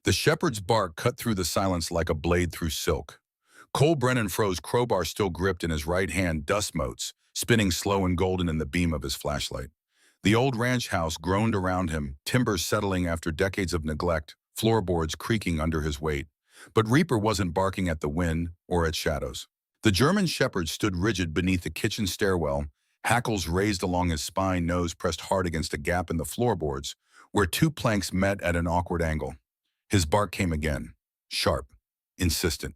The shepherd's bark cut through the silence like a blade through silk. Cole Brennan froze, crowbar still gripped in his right hand, dust motes, spinning slow and golden in the beam of his flashlight. The old ranch house groaned around him, timbers settling after decades of neglect, floorboards creaking under his weight. But Reaper wasn't barking at the wind or at shadows. The German shepherd stood rigid beneath the kitchen stairwell, hackles raised along his spine, nose pressed hard against a gap in the floorboards, where two planks met at an awkward angle. His bark came again, sharp, insistent.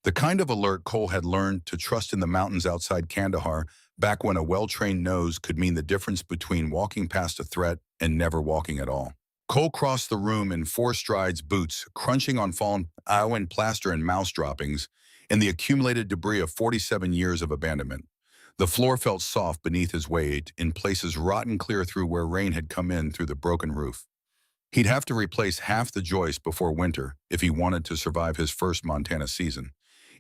The kind of alert Cole had learned to trust in the mountains outside Kandahar, back when a well-trained nose could mean the difference between walking past a threat and never walking at all. Cole crossed the room in 4 strides, boots crunching on fallen Iowan plaster and mouse droppings, and the accumulated debris of 47 years of abandonment. The floor felt soft beneath his weight, in places rotten clear through where rain had come in through the broken roof. He'd have to replace half the joist before winter if he wanted to survive his first Montana season.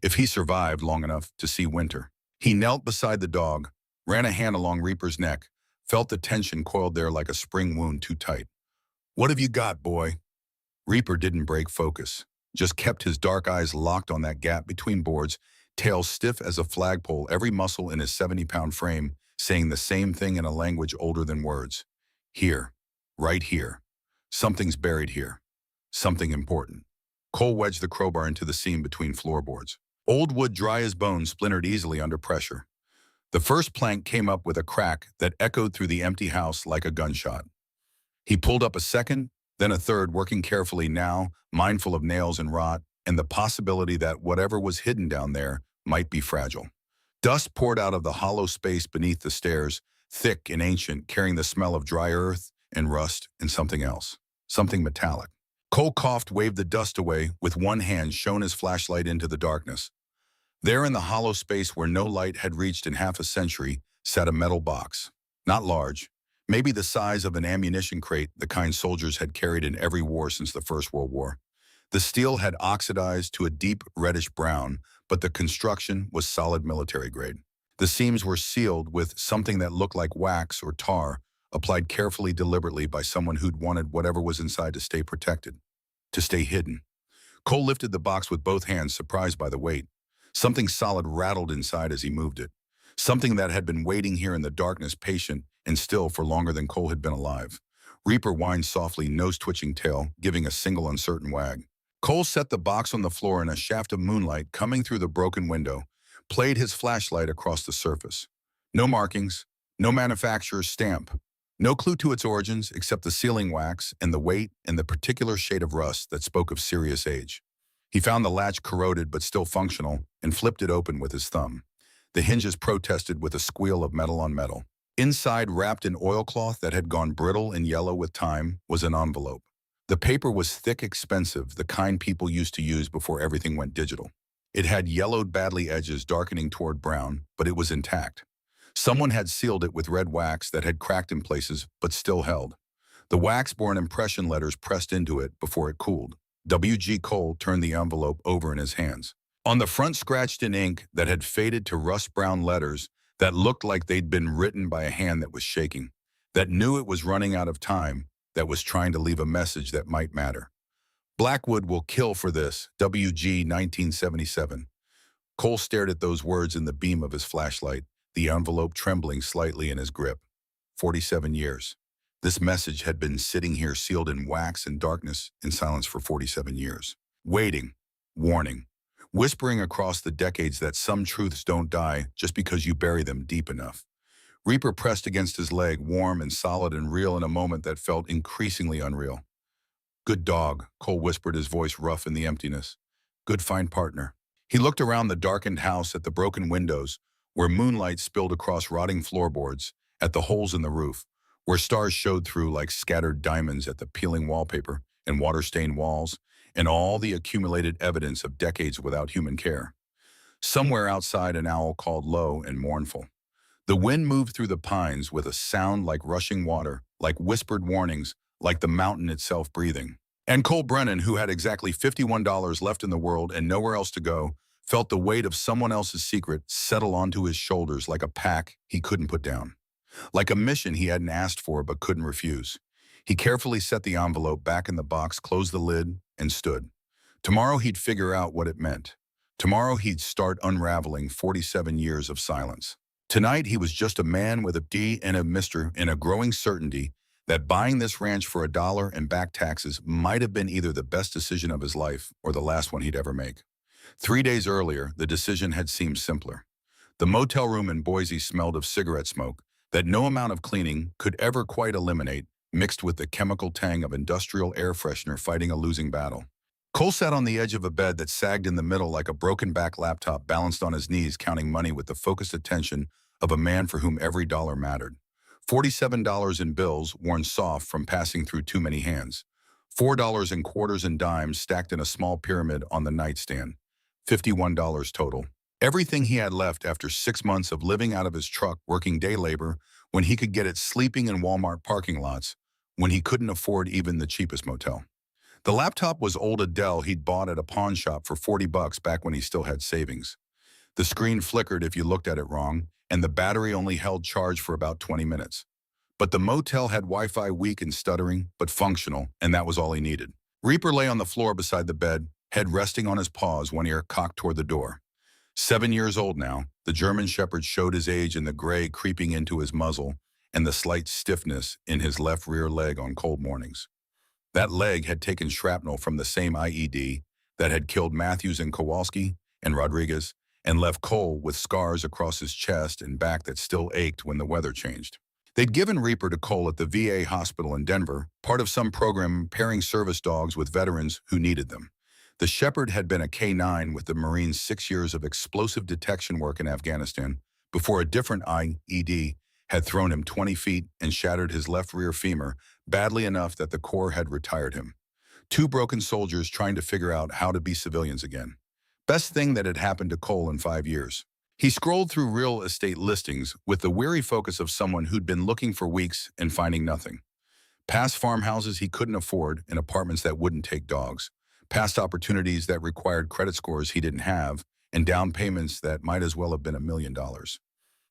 If he survived long enough to see winter. He knelt beside the dog, ran a hand along Reaper's neck, felt the tension coiled there like a spring wound too tight. "What have you got, boy?" Reaper didn't break focus, just kept his dark eyes locked on that gap between boards, tail stiff as a flagpole, every muscle in his 70-pound frame saying the same thing in a language older than words. Here, right here. Something's buried here. Something important. Cole wedged the crowbar into the seam between floorboards. Old wood, dry as bone, splintered easily under pressure. The first plank came up with a crack that echoed through the empty house like a gunshot. He pulled up a second, then a third, working carefully now, mindful of nails and rot, and the possibility that whatever was hidden down there might be fragile. Dust poured out of the hollow space beneath the stairs, thick and ancient, carrying the smell of dry earth and rust and something else, something metallic. Cole coughed, waved the dust away, with one hand shone his flashlight into the darkness. There in the hollow space where no light had reached in half a century sat a metal box. Not large, maybe the size of an ammunition crate, the kind soldiers had carried in every war since the First World War. The steel had oxidized to a deep reddish brown, but the construction was solid military grade. The seams were sealed with something that looked like wax or tar, applied carefully, deliberately by someone who'd wanted whatever was inside to stay protected, to stay hidden. Cole lifted the box with both hands, surprised by the weight. Something solid rattled inside as he moved it. Something that had been waiting here in the darkness, patient and still for longer than Cole had been alive. Reaper whined softly, nose-twitching tail, giving a single uncertain wag. Cole set the box on the floor, and a shaft of moonlight coming through the broken window played his flashlight across the surface. No markings, no manufacturer's stamp. No clue to its origins except the sealing wax and the weight and the particular shade of rust that spoke of serious age. He found the latch corroded but still functional and flipped it open with his thumb. The hinges protested with a squeal of metal on metal. Inside, wrapped in oilcloth that had gone brittle and yellow with time, was an envelope. The paper was thick, expensive, the kind people used to use before everything went digital. It had yellowed badly, edges darkening toward brown, but it was intact. Someone had sealed it with red wax that had cracked in places but still held. The wax-borne impression letters pressed into it before it cooled. W.G. Cole turned the envelope over in his hands. On the front, scratched in ink that had faded to rust-brown letters that looked like they'd been written by a hand that was shaking, that knew it was running out of time, that was trying to leave a message that might matter. "Blackwood will kill for this, W.G. 1977. Cole stared at those words in the beam of his flashlight, the envelope trembling slightly in his grip. 47 years. This message had been sitting here sealed in wax and darkness in silence for 47 years. Waiting. Warning. Whispering across the decades that some truths don't die just because you bury them deep enough. Reaper pressed against his leg, warm and solid and real in a moment that felt increasingly unreal. "Good dog," Cole whispered, his voice rough in the emptiness. "Good, fine partner." He looked around the darkened house, at the broken windows, where moonlight spilled across rotting floorboards, at the holes in the roof, where stars showed through like scattered diamonds, at the peeling wallpaper and water-stained walls, and all the accumulated evidence of decades without human care. Somewhere outside, an owl called low and mournful. The wind moved through the pines with a sound like rushing water, like whispered warnings, like the mountain itself breathing. And Cole Brennan, who had exactly $51 left in the world and nowhere else to go, felt the weight of someone else's secret settle onto his shoulders like a pack he couldn't put down. Like a mission he hadn't asked for but couldn't refuse. He carefully set the envelope back in the box, closed the lid, and stood. Tomorrow he'd figure out what it meant. Tomorrow he'd start unraveling 47 years of silence. Tonight he was just a man with a D and a Mr. and a growing certainty that buying this ranch for $1 and back taxes might have been either the best decision of his life or the last one he'd ever make. 3 days earlier, the decision had seemed simpler. The motel room in Boise smelled of cigarette smoke that no amount of cleaning could ever quite eliminate, mixed with the chemical tang of industrial air freshener fighting a losing battle. Cole sat on the edge of a bed that sagged in the middle like a broken-back laptop balanced on his knees, counting money with the focused attention of a man for whom every dollar mattered. $47 in bills worn soft from passing through too many hands. $4 in quarters and dimes stacked in a small pyramid on the nightstand. $51 total. Everything he had left after 6 months of living out of his truck, working day labor, when he could get it sleeping in Walmart parking lots, when he couldn't afford even the cheapest motel. The laptop was old Dell he'd bought at a pawn shop for $40 back when he still had savings. The screen flickered if you looked at it wrong, and the battery only held charge for about 20 minutes. But the motel had Wi-Fi, weak and stuttering, but functional, and that was all he needed. Reaper lay on the floor beside the bed, head resting on his paws, one ear cocked toward the door. 7 years old now, the German Shepherd showed his age in the gray creeping into his muzzle and the slight stiffness in his left rear leg on cold mornings. That leg had taken shrapnel from the same IED that had killed Matthews and Kowalski and Rodriguez and left Cole with scars across his chest and back that still ached when the weather changed. They'd given Reaper to Cole at the VA hospital in Denver, part of some program pairing service dogs with veterans who needed them. The Shepherd had been a K9 with the Marines' 6 years of explosive detection work in Afghanistan before a different IED had thrown him 20 feet and shattered his left rear femur badly enough that the Corps had retired him. 2 broken soldiers trying to figure out how to be civilians again. Best thing that had happened to Cole in 5 years. He scrolled through real estate listings with the weary focus of someone who'd been looking for weeks and finding nothing. Past farmhouses he couldn't afford and apartments that wouldn't take dogs. Past opportunities that required credit scores he didn't have and down payments that might as well have been $1 million.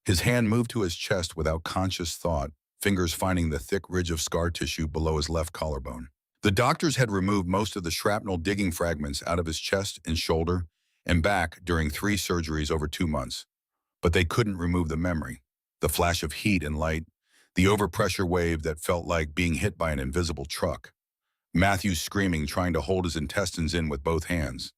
His hand moved to his chest without conscious thought, fingers finding the thick ridge of scar tissue below his left collarbone. The doctors had removed most of the shrapnel digging fragments out of his chest and shoulder and back during 3 surgeries over 2 months. But they couldn't remove the memory, the flash of heat and light, the overpressure wave that felt like being hit by an invisible truck. Matthews screaming, trying to hold his intestines in with both hands.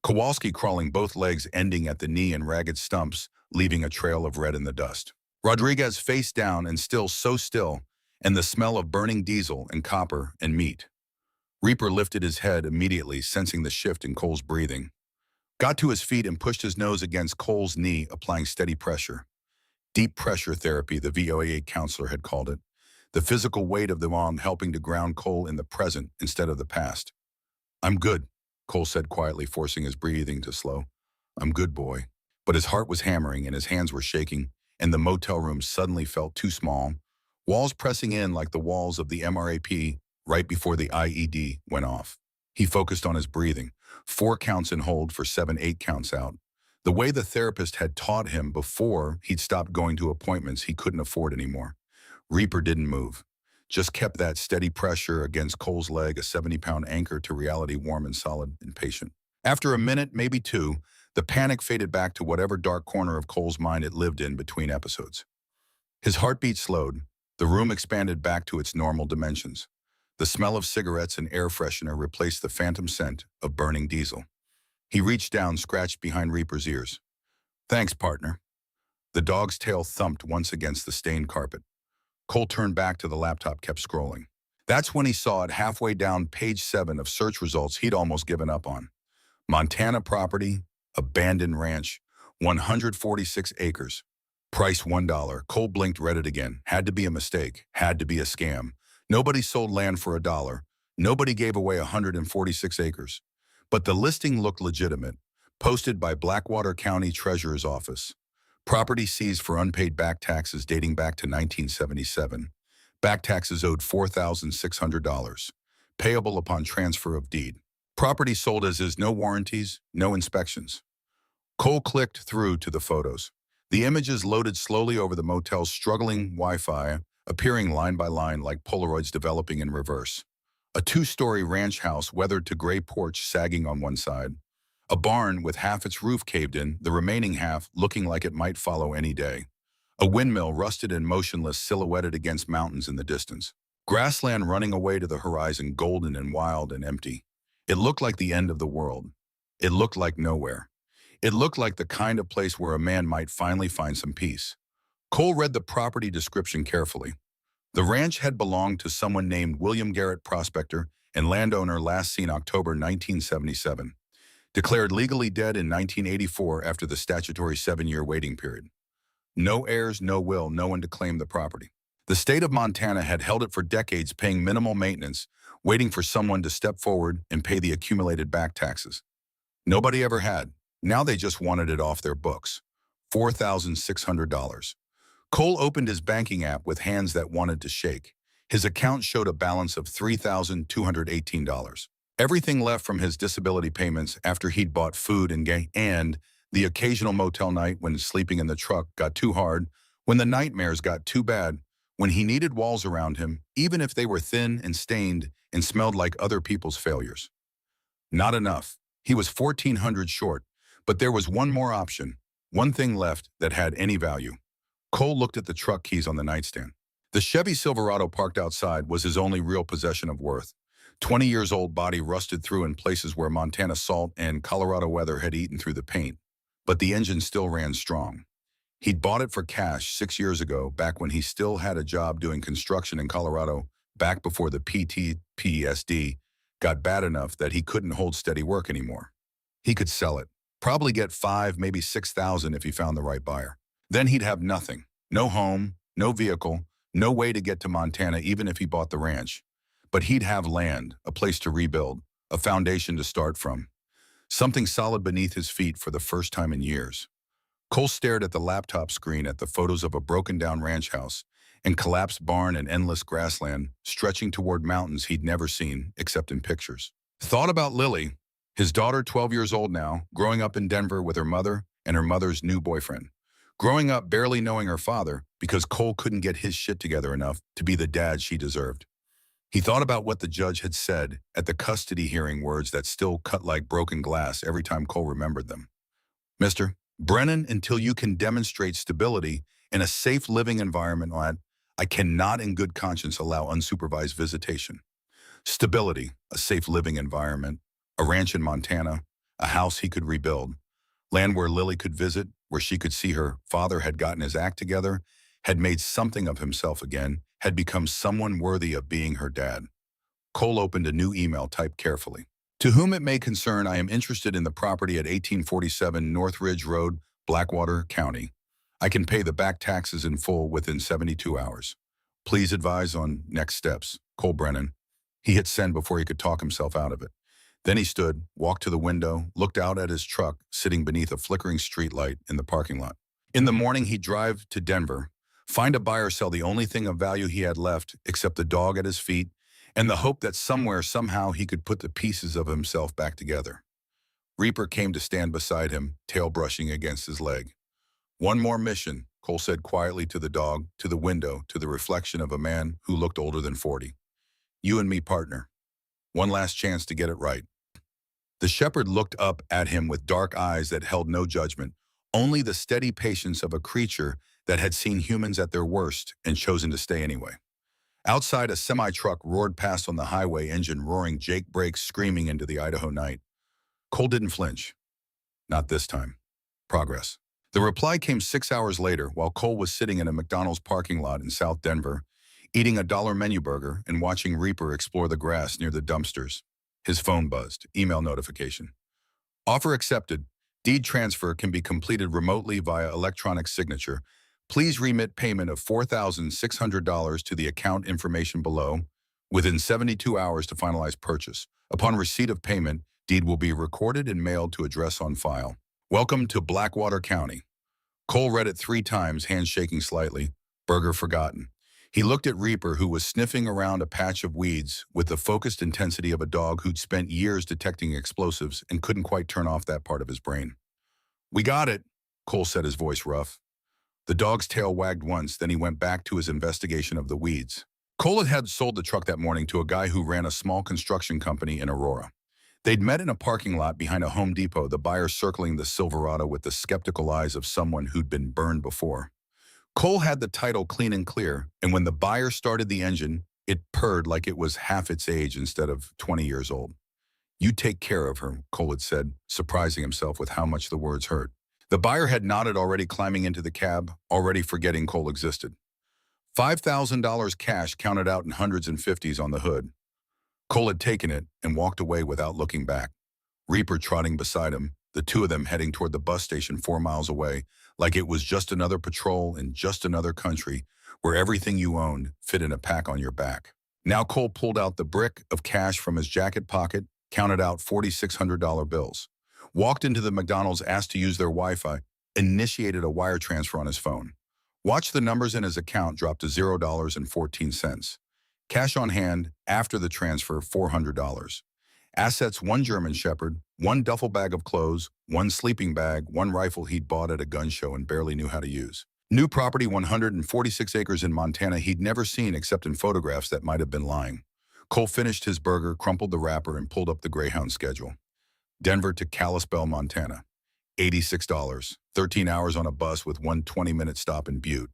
Kowalski crawling, both legs ending at the knee in ragged stumps, leaving a trail of red in the dust. Rodriguez face down and still so still, and the smell of burning diesel and copper and meat. Reaper lifted his head immediately, sensing the shift in Cole's breathing. Got to his feet and pushed his nose against Cole's knee, applying steady pressure. Deep pressure therapy, the VOA counselor had called it. The physical weight of the arm helping to ground Cole in the present instead of the past. "I'm good," Cole said quietly, forcing his breathing to slow. "I'm good, boy." But his heart was hammering and his hands were shaking, and the motel room suddenly felt too small, walls pressing in like the walls of the MRAP right before the IED went off. He focused on his breathing, 4 counts in hold for 7, 8 counts out. The way the therapist had taught him before he'd stopped going to appointments he couldn't afford anymore. Reaper didn't move, just kept that steady pressure against Cole's leg, a 70-pound anchor to reality, warm and solid and patient. After a minute, maybe 2, the panic faded back to whatever dark corner of Cole's mind it lived in between episodes. His heartbeat slowed. The room expanded back to its normal dimensions. The smell of cigarettes and air freshener replaced the phantom scent of burning diesel. He reached down, scratched behind Reaper's ears. "Thanks, partner." The dog's tail thumped once against the stained carpet. Cole turned back to the laptop, kept scrolling. That's when he saw it halfway down page 7 of search results he'd almost given up on. Montana property, abandoned ranch, 146 acres. Price $1. Cole blinked, read it again. Had to be a mistake. Had to be a scam. Nobody sold land for $1. Nobody gave away 146 acres. But the listing looked legitimate. Posted by Blackwater County Treasurer's Office. Property seized for unpaid back taxes dating back to 1977. Back taxes owed $4,600. Payable upon transfer of deed. Property sold as is, no warranties, no inspections. Cole clicked through to the photos. The images loaded slowly over the motel's struggling Wi-Fi, appearing line by line like Polaroids developing in reverse. A two-story ranch house weathered to gray porch sagging on one side. A barn with half its roof caved in, the remaining half looking like it might follow any day. A windmill rusted and motionless silhouetted against mountains in the distance. Grassland running away to the horizon, golden and wild and empty. It looked like the end of the world. It looked like nowhere. It looked like the kind of place where a man might finally find some peace. Cole read the property description carefully. The ranch had belonged to someone named William Garrett, prospector and landowner, last seen October 1977. Declared legally dead in 1984 after the statutory 7-year waiting period. No heirs, no will, no one to claim the property. The state of Montana had held it for decades, paying minimal maintenance, waiting for someone to step forward and pay the accumulated back taxes. Nobody ever had. Now they just wanted it off their books. $4,600. Cole opened his banking app with hands that wanted to shake. His account showed a balance of $3,218. Everything left from his disability payments after he'd bought food and the occasional motel night when sleeping in the truck got too hard, when the nightmares got too bad, when he needed walls around him, even if they were thin and stained and smelled like other people's failures. Not enough. He was $1,400 short, but there was one more option, one thing left that had any value. Cole looked at the truck keys on the nightstand. The Chevy Silverado parked outside was his only real possession of worth. 20 years old, body rusted through in places where Montana salt and Colorado weather had eaten through the paint. But the engine still ran strong. He'd bought it for cash 6 years ago, back when he still had a job doing construction in Colorado, back before the PTSD got bad enough that he couldn't hold steady work anymore. He could sell it, probably get 5, maybe 6,000 if he found the right buyer. Then he'd have nothing. No home, no vehicle, no way to get to Montana even if he bought the ranch. But he'd have land, a place to rebuild, a foundation to start from. Something solid beneath his feet for the first time in years. Cole stared at the laptop screen at the photos of a broken-down ranch house and collapsed barn and endless grassland stretching toward mountains he'd never seen except in pictures. Thought about Lily, his daughter, 12 years old now, growing up in Denver with her mother and her mother's new boyfriend. Growing up barely knowing her father because Cole couldn't get his shit together enough to be the dad she deserved. He thought about what the judge had said at the custody hearing, words that still cut like broken glass every time Cole remembered them. Mr. Brennan, until you can demonstrate stability in a safe living environment, I cannot in good conscience allow unsupervised visitation. Stability, a safe living environment, a ranch in Montana, a house he could rebuild, land where Lily could visit, where she could see her father had gotten his act together, had made something of himself again, had become someone worthy of being her dad. Cole opened a new email typed carefully. To whom it may concern, I am interested in the property at 1847 North Ridge Road, Blackwater County. I can pay the back taxes in full within 72 hours. Please advise on next steps. Cole Brennan. He hit send before he could talk himself out of it. Then he stood, walked to the window, looked out at his truck sitting beneath a flickering streetlight in the parking lot. In the morning, he'd drive to Denver, find a buyer, sell the only thing of value he had left except the dog at his feet and the hope that somewhere, somehow, he could put the pieces of himself back together. Reaper came to stand beside him, tail brushing against his leg. One more mission, Cole said quietly to the dog, to the window, to the reflection of a man who looked older than 40. You and me, partner. One last chance to get it right. The shepherd looked up at him with dark eyes that held no judgment, only the steady patience of a creature that had seen humans at their worst and chosen to stay anyway. Outside, a semi-truck roared past on the highway, engine roaring, Jake brakes screaming into the Idaho night. Cole didn't flinch. Not this time. Progress. The reply came 6 hours later while Cole was sitting in a McDonald's parking lot in South Denver, eating a dollar menu burger and watching Reaper explore the grass near the dumpsters. His phone buzzed. Email notification. Offer accepted. Deed transfer can be completed remotely via electronic signature. Please remit payment of $4,600 to the account information below within 72 hours to finalize purchase. Upon receipt of payment, deed will be recorded and mailed to address on file. Welcome to Blackwater County. Cole read it 3 times, hands shaking slightly. Burger forgotten. He looked at Reaper, who was sniffing around a patch of weeds with the focused intensity of a dog who'd spent years detecting explosives and couldn't quite turn off that part of his brain. We got it, Cole said, his voice rough. The dog's tail wagged once, then he went back to his investigation of the weeds. Cole had sold the truck that morning to a guy who ran a small construction company in Aurora. They'd met in a parking lot behind a Home Depot, the buyer circling the Silverado with the skeptical eyes of someone who'd been burned before. Cole had the title clean and clear, and when the buyer started the engine, it purred like it was half its age instead of 20 years old. "You take care of her," Cole had said, surprising himself with how much the words hurt. The buyer had nodded, already climbing into the cab, already forgetting Cole existed. $5,000 cash counted out in hundreds and fifties on the hood. Cole had taken it and walked away without looking back. Reaper trotting beside him, the two of them heading toward the bus station 4 miles away, like it was just another patrol in just another country where everything you owned fit in a pack on your back. Now Cole pulled out the brick of cash from his jacket pocket, counted out $4,600 bills, walked into the McDonald's, asked to use their Wi-Fi, initiated a wire transfer on his phone. Watched the numbers in his account drop to $0.14. Cash on hand after the transfer, $400. Assets: one German Shepherd, one duffel bag of clothes, one sleeping bag, one rifle he'd bought at a gun show and barely knew how to use. New property: 146 acres in Montana he'd never seen except in photographs that might have been lying. Cole finished his burger, crumpled the wrapper, and pulled up the Greyhound schedule. Denver to Kalispell, Montana. $86. 13 hours on a bus with one 20-minute stop in Butte.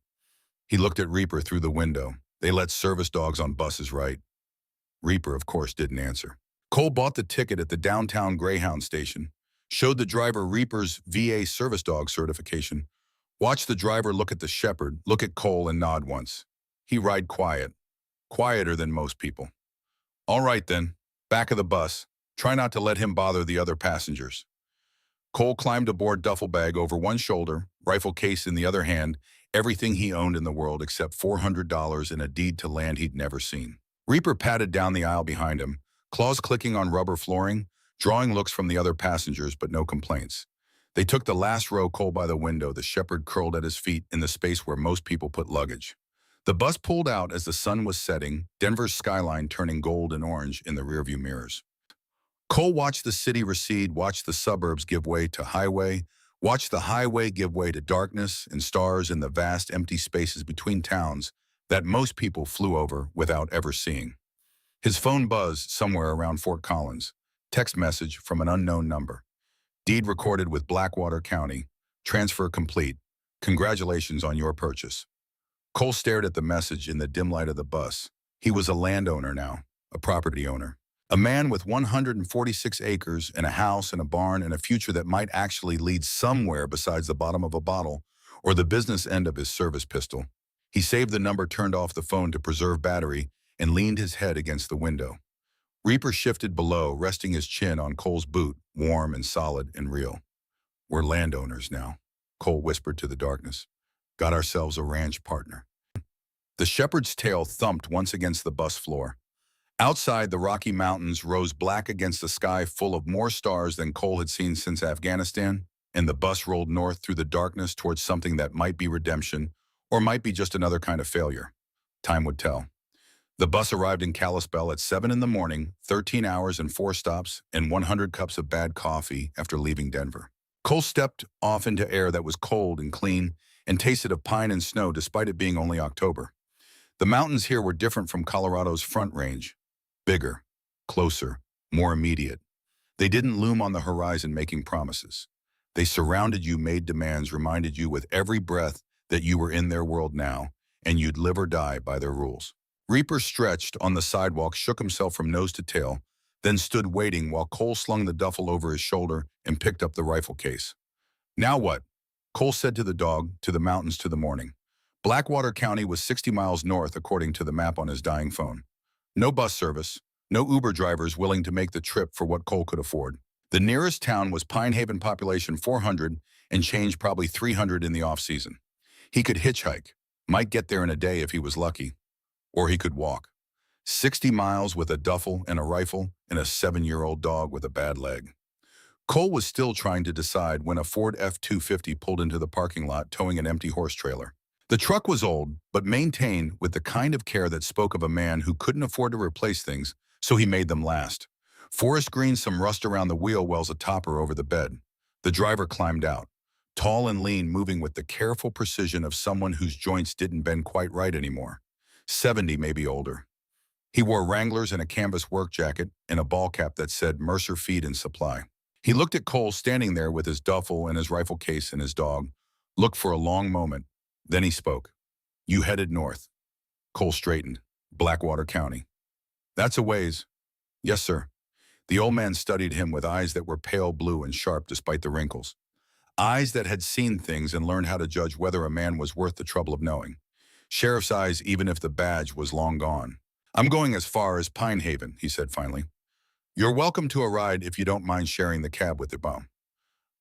He looked at Reaper through the window. They let service dogs on buses, right? Reaper, of course, didn't answer. Cole bought the ticket at the downtown Greyhound station, showed the driver Reaper's VA service dog certification, watched the driver look at the shepherd, look at Cole, and nod once. He ride quiet, quieter than most people. All right then, back of the bus. Try not to let him bother the other passengers. Cole climbed aboard, duffel bag over one shoulder, rifle case in the other hand, everything he owned in the world except $400 in a deed to land he'd never seen. Reaper padded down the aisle behind him, claws clicking on rubber flooring, drawing looks from the other passengers, but no complaints. They took the last row, Cole by the window, the shepherd curled at his feet in the space where most people put luggage. The bus pulled out as the sun was setting, Denver's skyline turning gold and orange in the rearview mirrors. Cole watched the city recede, watched the suburbs give way to highway, watched the highway give way to darkness and stars in the vast empty spaces between towns that most people flew over without ever seeing. His phone buzzed somewhere around Fort Collins. Text message from an unknown number. Deed recorded with Blackwater County. Transfer complete. Congratulations on your purchase. Cole stared at the message in the dim light of the bus. He was a landowner now, a property owner. A man with 146 acres and a house and a barn and a future that might actually lead somewhere besides the bottom of a bottle or the business end of his service pistol. He saved the number, turned off the phone to preserve battery, and leaned his head against the window. Reaper shifted below, resting his chin on Cole's boot, warm and solid and real. We're landowners now, Cole whispered to the darkness. Got ourselves a ranch partner. The shepherd's tail thumped once against the bus floor. Outside, the Rocky Mountains rose black against a sky full of more stars than Cole had seen since Afghanistan, and the bus rolled north through the darkness towards something that might be redemption, or might be just another kind of failure. Time would tell. The bus arrived in Kalispell at 7 in the morning, 13 hours and 4 stops, and 100 cups of bad coffee after leaving Denver. Cole stepped off into air that was cold and clean, and tasted of pine and snow despite it being only October. The mountains here were different from Colorado's Front Range. Bigger, closer, more immediate. They didn't loom on the horizon making promises. They surrounded you, made demands, reminded you with every breath that you were in their world now, and you'd live or die by their rules. Reaper stretched on the sidewalk, shook himself from nose to tail, then stood waiting while Cole slung the duffel over his shoulder and picked up the rifle case. Now what? Cole said to the dog, to the mountains, to the morning. Blackwater County was 60 miles north according to the map on his dying phone. No bus service, no Uber drivers willing to make the trip for what Cole could afford. The nearest town was Pine Haven, population 400 and change, probably 300 in the off-season. He could hitchhike, might get there in a day if he was lucky, or he could walk. 60 miles with a duffel and a rifle and a 7-year-old dog with a bad leg. Cole was still trying to decide when a Ford F-250 pulled into the parking lot towing an empty horse trailer. The truck was old, but maintained with the kind of care that spoke of a man who couldn't afford to replace things, so he made them last. Forest green, some rust around the wheel wells, a topper over the bed. The driver climbed out, tall and lean, moving with the careful precision of someone whose joints didn't bend quite right anymore. 70, maybe older. He wore Wranglers and a canvas work jacket and a ball cap that said Mercer Feed and Supply. He looked at Cole standing there with his duffel and his rifle case and his dog, looked for a long moment. Then he spoke. "You headed north." Cole straightened. "Blackwater County." "That's a ways." "Yes, sir." The old man studied him with eyes that were pale blue and sharp despite the wrinkles. Eyes that had seen things and learned how to judge whether a man was worth the trouble of knowing. Sheriff's eyes, even if the badge was long gone. "I'm going as far as Pine Haven," he said finally. "You're welcome to a ride if you don't mind sharing the cab with your bum."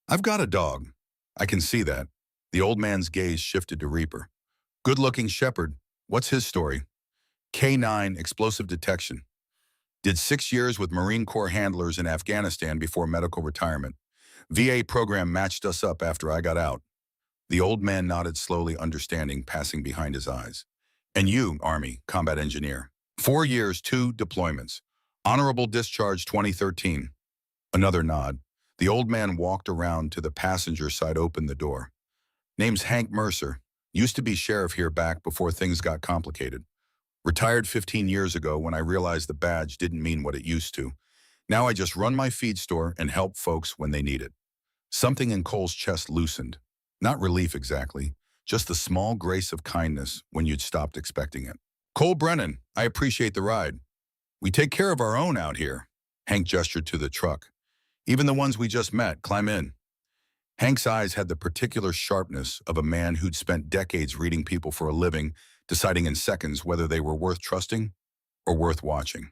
"I've got a dog." "I can see that." The old man's gaze shifted to Reaper. "Good-looking shepherd. What's his story?" "K9, explosive detection. Did 6 years with Marine Corps handlers in Afghanistan before medical retirement. VA program matched us up after I got out." The old man nodded slowly, understanding passing behind his eyes. "And you, Army, combat engineer. 4 years, 2 deployments. Honorable discharge 2013. Another nod. The old man walked around to the passenger side, opened the door. "Name's Hank Mercer. Used to be sheriff here back before things got complicated. Retired 15 years ago when I realized the badge didn't mean what it used to. Now I just run my feed store and help folks when they need it." Something in Cole's chest loosened. Not relief exactly, just the small grace of kindness when you'd stopped expecting it. "Cole Brennan, I appreciate the ride. We take care of our own out here." Hank gestured to the truck. "Even the ones we just met, climb in." Hank's eyes had the particular sharpness of a man who'd spent decades reading people for a living, deciding in seconds whether they were worth trusting or worth watching.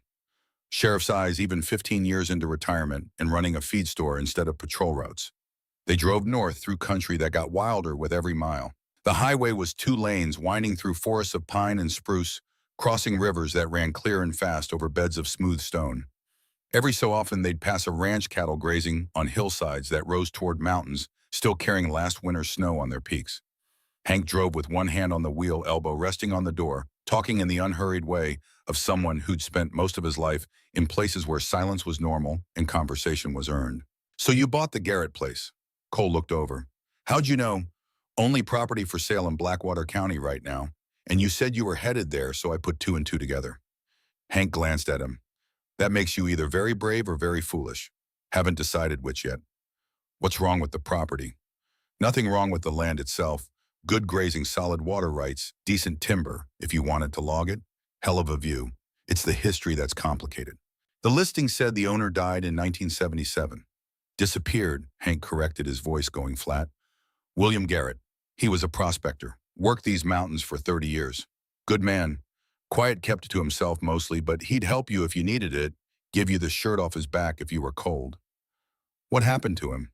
Sheriff's eyes, even 15 years into retirement and running a feed store instead of patrol routes. They drove north through country that got wilder with every mile. The highway was 2 lanes winding through forests of pine and spruce, crossing rivers that ran clear and fast over beds of smooth stone. Every so often they'd pass a ranch cattle grazing on hillsides that rose toward mountains, still carrying last winter's snow on their peaks. Hank drove with one hand on the wheel, elbow resting on the door, talking in the unhurried way of someone who'd spent most of his life in places where silence was normal and conversation was earned. "So you bought the Garrett place?" Cole looked over. "How'd you know?" "Only property for sale in Blackwater County right now. And you said you were headed there, so I put 2 and 2 together." Hank glanced at him. "That makes you either very brave or very foolish. Haven't decided which yet." "What's wrong with the property?" "Nothing wrong with the land itself. Good grazing, solid water rights, decent timber, if you wanted to log it. Hell of a view. It's the history that's complicated." The listing said the owner died in 1977. "Disappeared," Hank corrected, his voice going flat. "William Garrett. He was a prospector. Worked these mountains for 30 years. Good man. Quiet, kept to himself mostly, but he'd help you if you needed it, give you the shirt off his back if you were cold." "What happened to him?"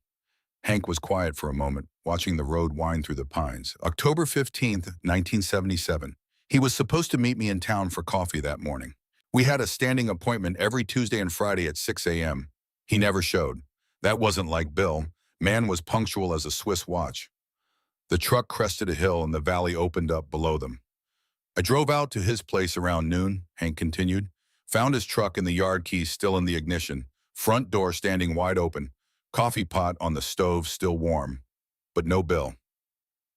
Hank was quiet for a moment, watching the road wind through the pines. "October 15th, 1977. He was supposed to meet me in town for coffee that morning. We had a standing appointment every Tuesday and Friday at 6 a.m. He never showed. That wasn't like Bill. Man was punctual as a Swiss watch." The truck crested a hill and the valley opened up below them. "I drove out to his place around noon," Hank continued. "Found his truck and the yard keys still in the ignition, front door standing wide open, coffee pot on the stove still warm, but no Bill."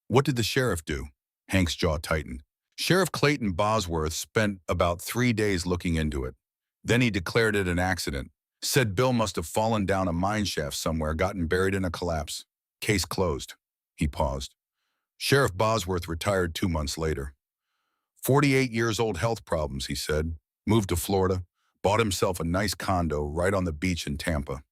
"What did the sheriff do?" Hank's jaw tightened. "Sheriff Clayton Bosworth spent about 3 days looking into it. Then he declared it an accident. Said Bill must have fallen down a mine shaft somewhere, gotten buried in a collapse. Case closed." He paused. "Sheriff Bosworth retired 2 months later. 48 years old, health problems," he said. "Moved to Florida, bought himself a nice condo right on the beach in Tampa."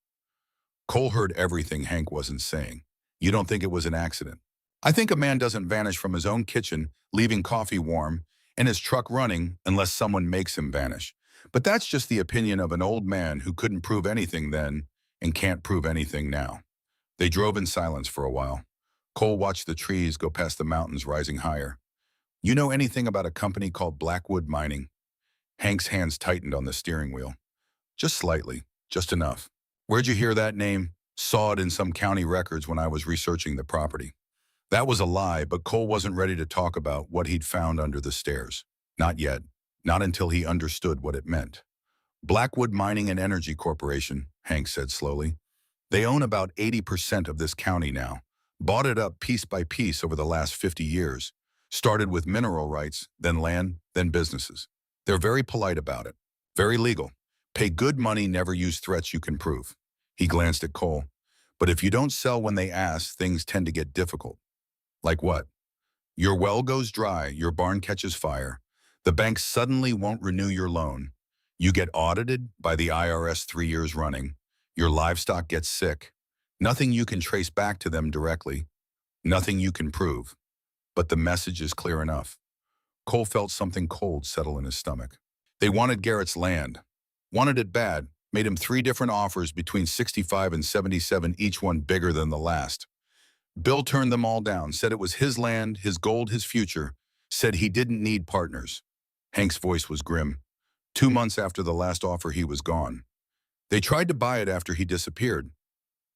Cole heard everything Hank wasn't saying. "You don't think it was an accident?" "I think a man doesn't vanish from his own kitchen, leaving coffee warm and his truck running unless someone makes him vanish. But that's just the opinion of an old man who couldn't prove anything then and can't prove anything now." They drove in silence for a while. Cole watched the trees go past the mountains rising higher. "You know anything about a company called Blackwood Mining?" Hank's hands tightened on the steering wheel. "Just slightly, just enough." "Where'd you hear that name?" "Saw it in some county records when I was researching the property." That was a lie, but Cole wasn't ready to talk about what he'd found under the stairs. Not yet. Not until he understood what it meant. "Blackwood Mining and Energy Corporation," Hank said slowly. "They own about 80% of this county now. Bought it up piece by piece over the last 50 years. Started with mineral rights, then land, then businesses. They're very polite about it. Very legal. Pay good money, never use threats you can prove. He glanced at Cole. But if you don't sell when they ask, things tend to get difficult. Like what? Your well goes dry, your barn catches fire. The bank suddenly won't renew your loan. You get audited by the IRS 3 years running. Your livestock gets sick. Nothing you can trace back to them directly. Nothing you can prove. But the message is clear enough. Cole felt something cold settle in his stomach. They wanted Garrett's land. Wanted it bad. Made him 3 different offers between 65 and 77, each one bigger than the last. Bill turned them all down, said it was his land, his gold, his future, said he didn't need partners. Hank's voice was grim. 2 months after the last offer, he was gone. They tried to buy it after he disappeared.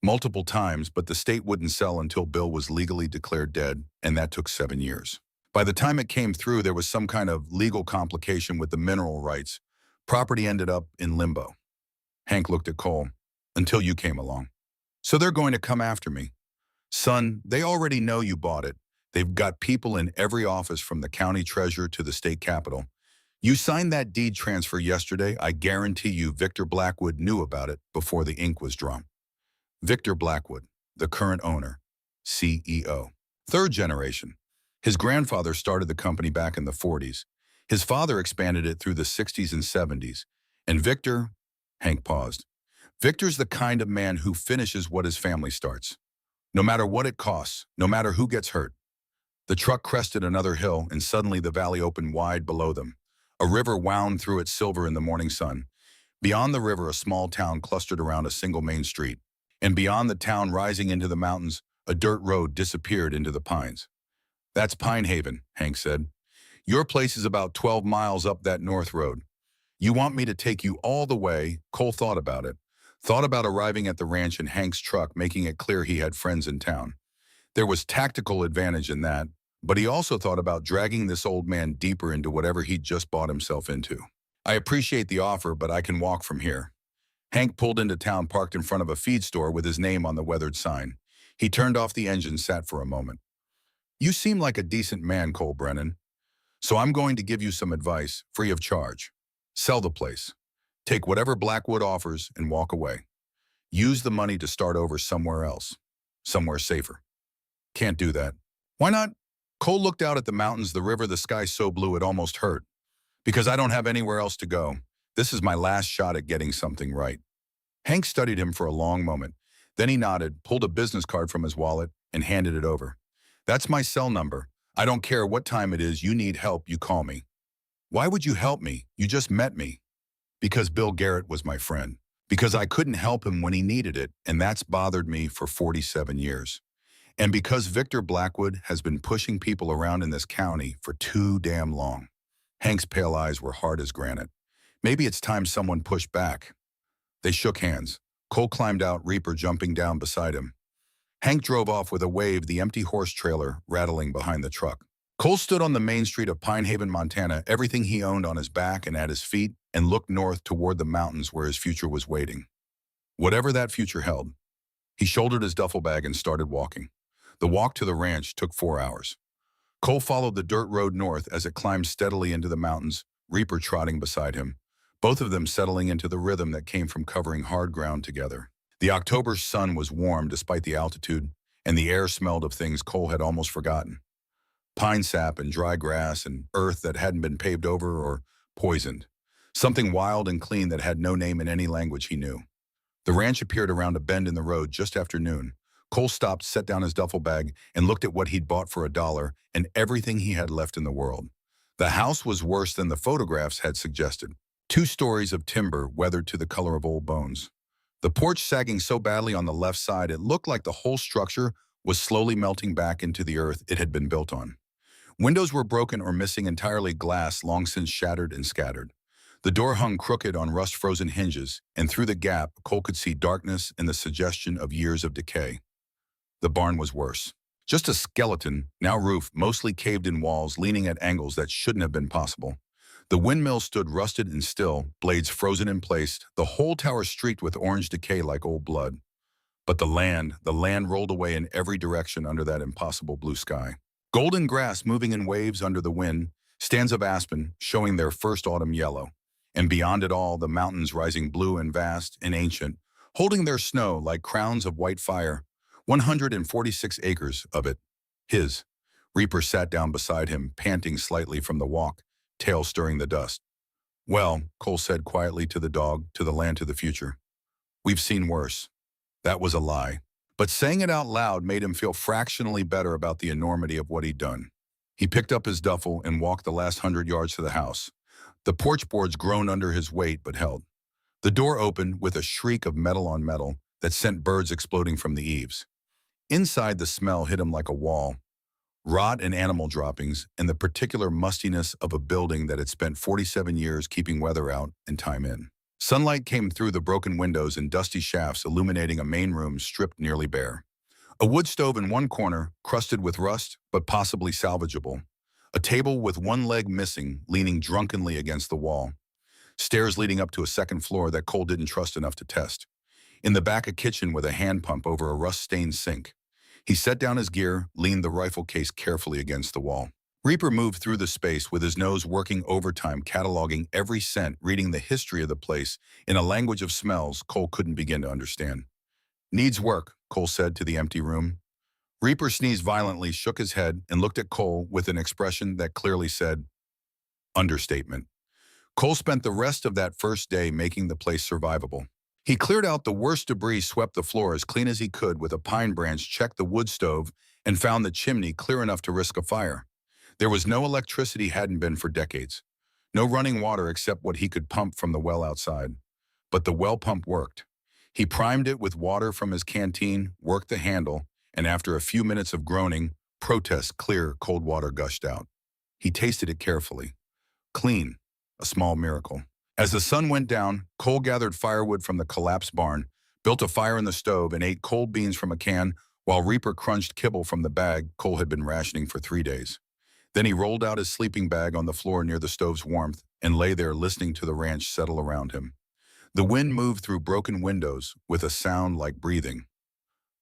Multiple times, but the state wouldn't sell until Bill was legally declared dead, and that took 7 years. By the time it came through, there was some kind of legal complication with the mineral rights. Property ended up in limbo. Hank looked at Cole. Until you came along. So they're going to come after me. Son, they already know you bought it. They've got people in every office from the county treasurer to the state capitol. You signed that deed transfer yesterday. I guarantee you Victor Blackwood knew about it before the ink was drawn. Victor Blackwood, the current owner, CEO. Third generation. His grandfather started the company back in the 40s. His father expanded it through the 60s and 70s. And Victor, Hank paused. Victor's the kind of man who finishes what his family starts. No matter what it costs, no matter who gets hurt. The truck crested another hill, and suddenly the valley opened wide below them. A river wound through its silver in the morning sun. Beyond the river, a small town clustered around a single main street. And beyond the town, rising into the mountains, a dirt road disappeared into the pines. That's Pine Haven, Hank said. Your place is about 12 miles up that north road. You want me to take you all the way? Cole thought about it. Thought about arriving at the ranch in Hank's truck, making it clear he had friends in town. There was tactical advantage in that, but he also thought about dragging this old man deeper into whatever he'd just bought himself into. I appreciate the offer, but I can walk from here. Hank pulled into town, parked in front of a feed store with his name on the weathered sign. He turned off the engine, sat for a moment. You seem like a decent man, Cole Brennan. So I'm going to give you some advice, free of charge. Sell the place. Take whatever Blackwood offers and walk away. Use the money to start over somewhere else. Somewhere safer. Can't do that. Why not? Cole looked out at the mountains, the river, the sky so blue it almost hurt. Because I don't have anywhere else to go. This is my last shot at getting something right. Hank studied him for a long moment. Then he nodded, pulled a business card from his wallet, and handed it over. That's my cell number. I don't care what time it is. You need help, you call me. Why would you help me? You just met me. Because Bill Garrett was my friend. Because I couldn't help him when he needed it, and that's bothered me for 47 years. And because Victor Blackwood has been pushing people around in this county for too damn long. Hank's pale eyes were hard as granite. Maybe it's time someone pushed back. They shook hands. Cole climbed out, Reaper jumping down beside him. Hank drove off with a wave, the empty horse trailer rattling behind the truck. Cole stood on the main street of Pine Haven, Montana, everything he owned on his back and at his feet, and looked north toward the mountains where his future was waiting. Whatever that future held. He shouldered his duffel bag and started walking. The walk to the ranch took 4 hours. Cole followed the dirt road north as it climbed steadily into the mountains, Reaper trotting beside him, both of them settling into the rhythm that came from covering hard ground together. The October sun was warm despite the altitude, and the air smelled of things Cole had almost forgotten. Pine sap and dry grass and earth that hadn't been paved over or poisoned. Something wild and clean that had no name in any language he knew. The ranch appeared around a bend in the road just after noon. Cole stopped, set down his duffel bag, and looked at what he'd bought for $1 and everything he had left in the world. The house was worse than the photographs had suggested. 2 stories of timber weathered to the color of old bones. The porch sagging so badly on the left side it looked like the whole structure was slowly melting back into the earth it had been built on. Windows were broken or missing entirely, glass long since shattered and scattered. The door hung crooked on rust-frozen hinges, and through the gap, Cole could see darkness and the suggestion of years of decay. The barn was worse. Just a skeleton, now roof, mostly caved-in walls leaning at angles that shouldn't have been possible. The windmill stood rusted and still, blades frozen in place, the whole tower streaked with orange decay like old blood. But the land rolled away in every direction under that impossible blue sky. Golden grass moving in waves under the wind, stands of aspen showing their first autumn yellow, and beyond it all the mountains rising blue and vast and ancient, holding their snow like crowns of white fire, 146 acres of it. His. Reaper sat down beside him, panting slightly from the walk, tail stirring the dust. Well, Cole said quietly to the dog, to the land, to the future. We've seen worse. That was a lie. But saying it out loud made him feel fractionally better about the enormity of what he'd done. He picked up his duffel and walked the last 100 yards to the house. The porch boards groaned under his weight but held. The door opened with a shriek of metal on metal that sent birds exploding from the eaves. Inside, the smell hit him like a wall. Rot and animal droppings, and the particular mustiness of a building that had spent 47 years keeping weather out and time in. Sunlight came through the broken windows in dusty shafts, illuminating a main room stripped nearly bare. A wood stove in one corner, crusted with rust, but possibly salvageable. A table with one leg missing, leaning drunkenly against the wall. Stairs leading up to a second floor that Cole didn't trust enough to test. In the back, a kitchen with a hand pump over a rust-stained sink. He set down his gear, leaned the rifle case carefully against the wall. Reaper moved through the space with his nose working overtime, cataloging every scent, reading the history of the place in a language of smells Cole couldn't begin to understand. Needs work, Cole said to the empty room. Reaper sneezed violently, shook his head, and looked at Cole with an expression that clearly said, understatement. Cole spent the rest of that first day making the place survivable. He cleared out the worst debris, swept the floor as clean as he could with a pine branch, checked the wood stove, and found the chimney clear enough to risk a fire. There was no electricity, hadn't been for decades. No running water except what he could pump from the well outside. But the well pump worked. He primed it with water from his canteen, worked the handle, and after a few minutes of groaning, protest, clear, cold water gushed out. He tasted it carefully. Clean, a small miracle. As the sun went down, Cole gathered firewood from the collapsed barn, built a fire in the stove, and ate cold beans from a can, while Reaper crunched kibble from the bag Cole had been rationing for 3 days. Then he rolled out his sleeping bag on the floor near the stove's warmth and lay there listening to the ranch settle around him. The wind moved through broken windows with a sound like breathing.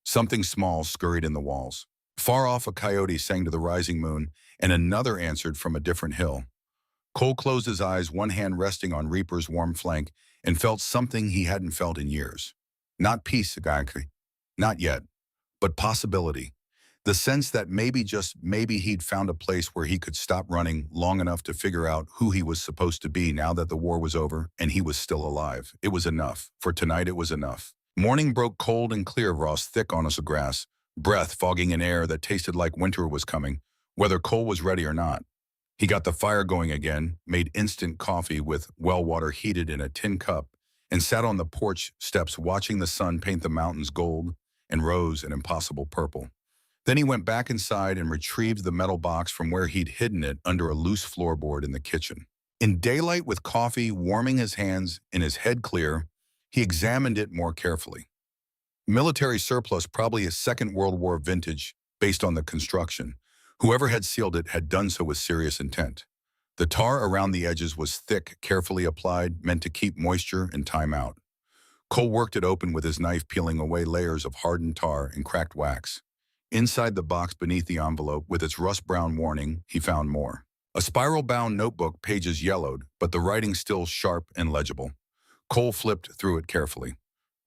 Something small scurried in the walls. Far off, a coyote sang to the rising moon, and another answered from a different hill. Cole closed his eyes, one hand resting on Reaper's warm flank, and felt something he hadn't felt in years. Not peace, exactly. Not yet. But possibility. The sense that maybe, just maybe, he'd found a place where he could stop running long enough to figure out who he was supposed to be now that the war was over and he was still alive. It was enough. For tonight, it was enough. Morning broke cold and clear, raws thick on us of grass, breath fogging in air that tasted like winter was coming, whether Cole was ready or not. He got the fire going again, made instant coffee with well water heated in a tin cup, and sat on the porch steps watching the sun paint the mountains gold and rose an impossible purple. Then he went back inside and retrieved the metal box from where he'd hidden it under a loose floorboard in the kitchen. In daylight, with coffee warming his hands and his head clear, he examined it more carefully. Military surplus, probably a Second World War vintage based on the construction. Whoever had sealed it had done so with serious intent. The tar around the edges was thick, carefully applied, meant to keep moisture and time out. Cole worked it open with his knife, peeling away layers of hardened tar and cracked wax. Inside the box beneath the envelope, with its rust-brown warning, he found more. A spiral-bound notebook, pages yellowed, but the writing still sharp and legible. Cole flipped through it carefully.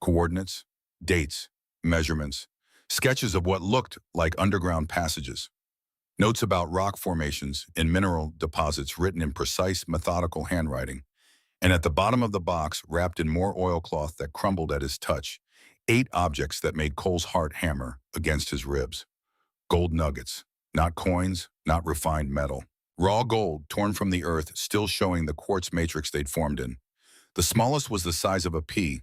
Coordinates, dates, measurements, sketches of what looked like underground passages. Notes about rock formations and mineral deposits written in precise, methodical handwriting. And at the bottom of the box, wrapped in more oilcloth that crumbled at his touch, 8 objects that made Cole's heart hammer against his ribs. Gold nuggets, not coins, not refined metal. Raw gold, torn from the earth, still showing the quartz matrix they'd formed in. The smallest was the size of a pea.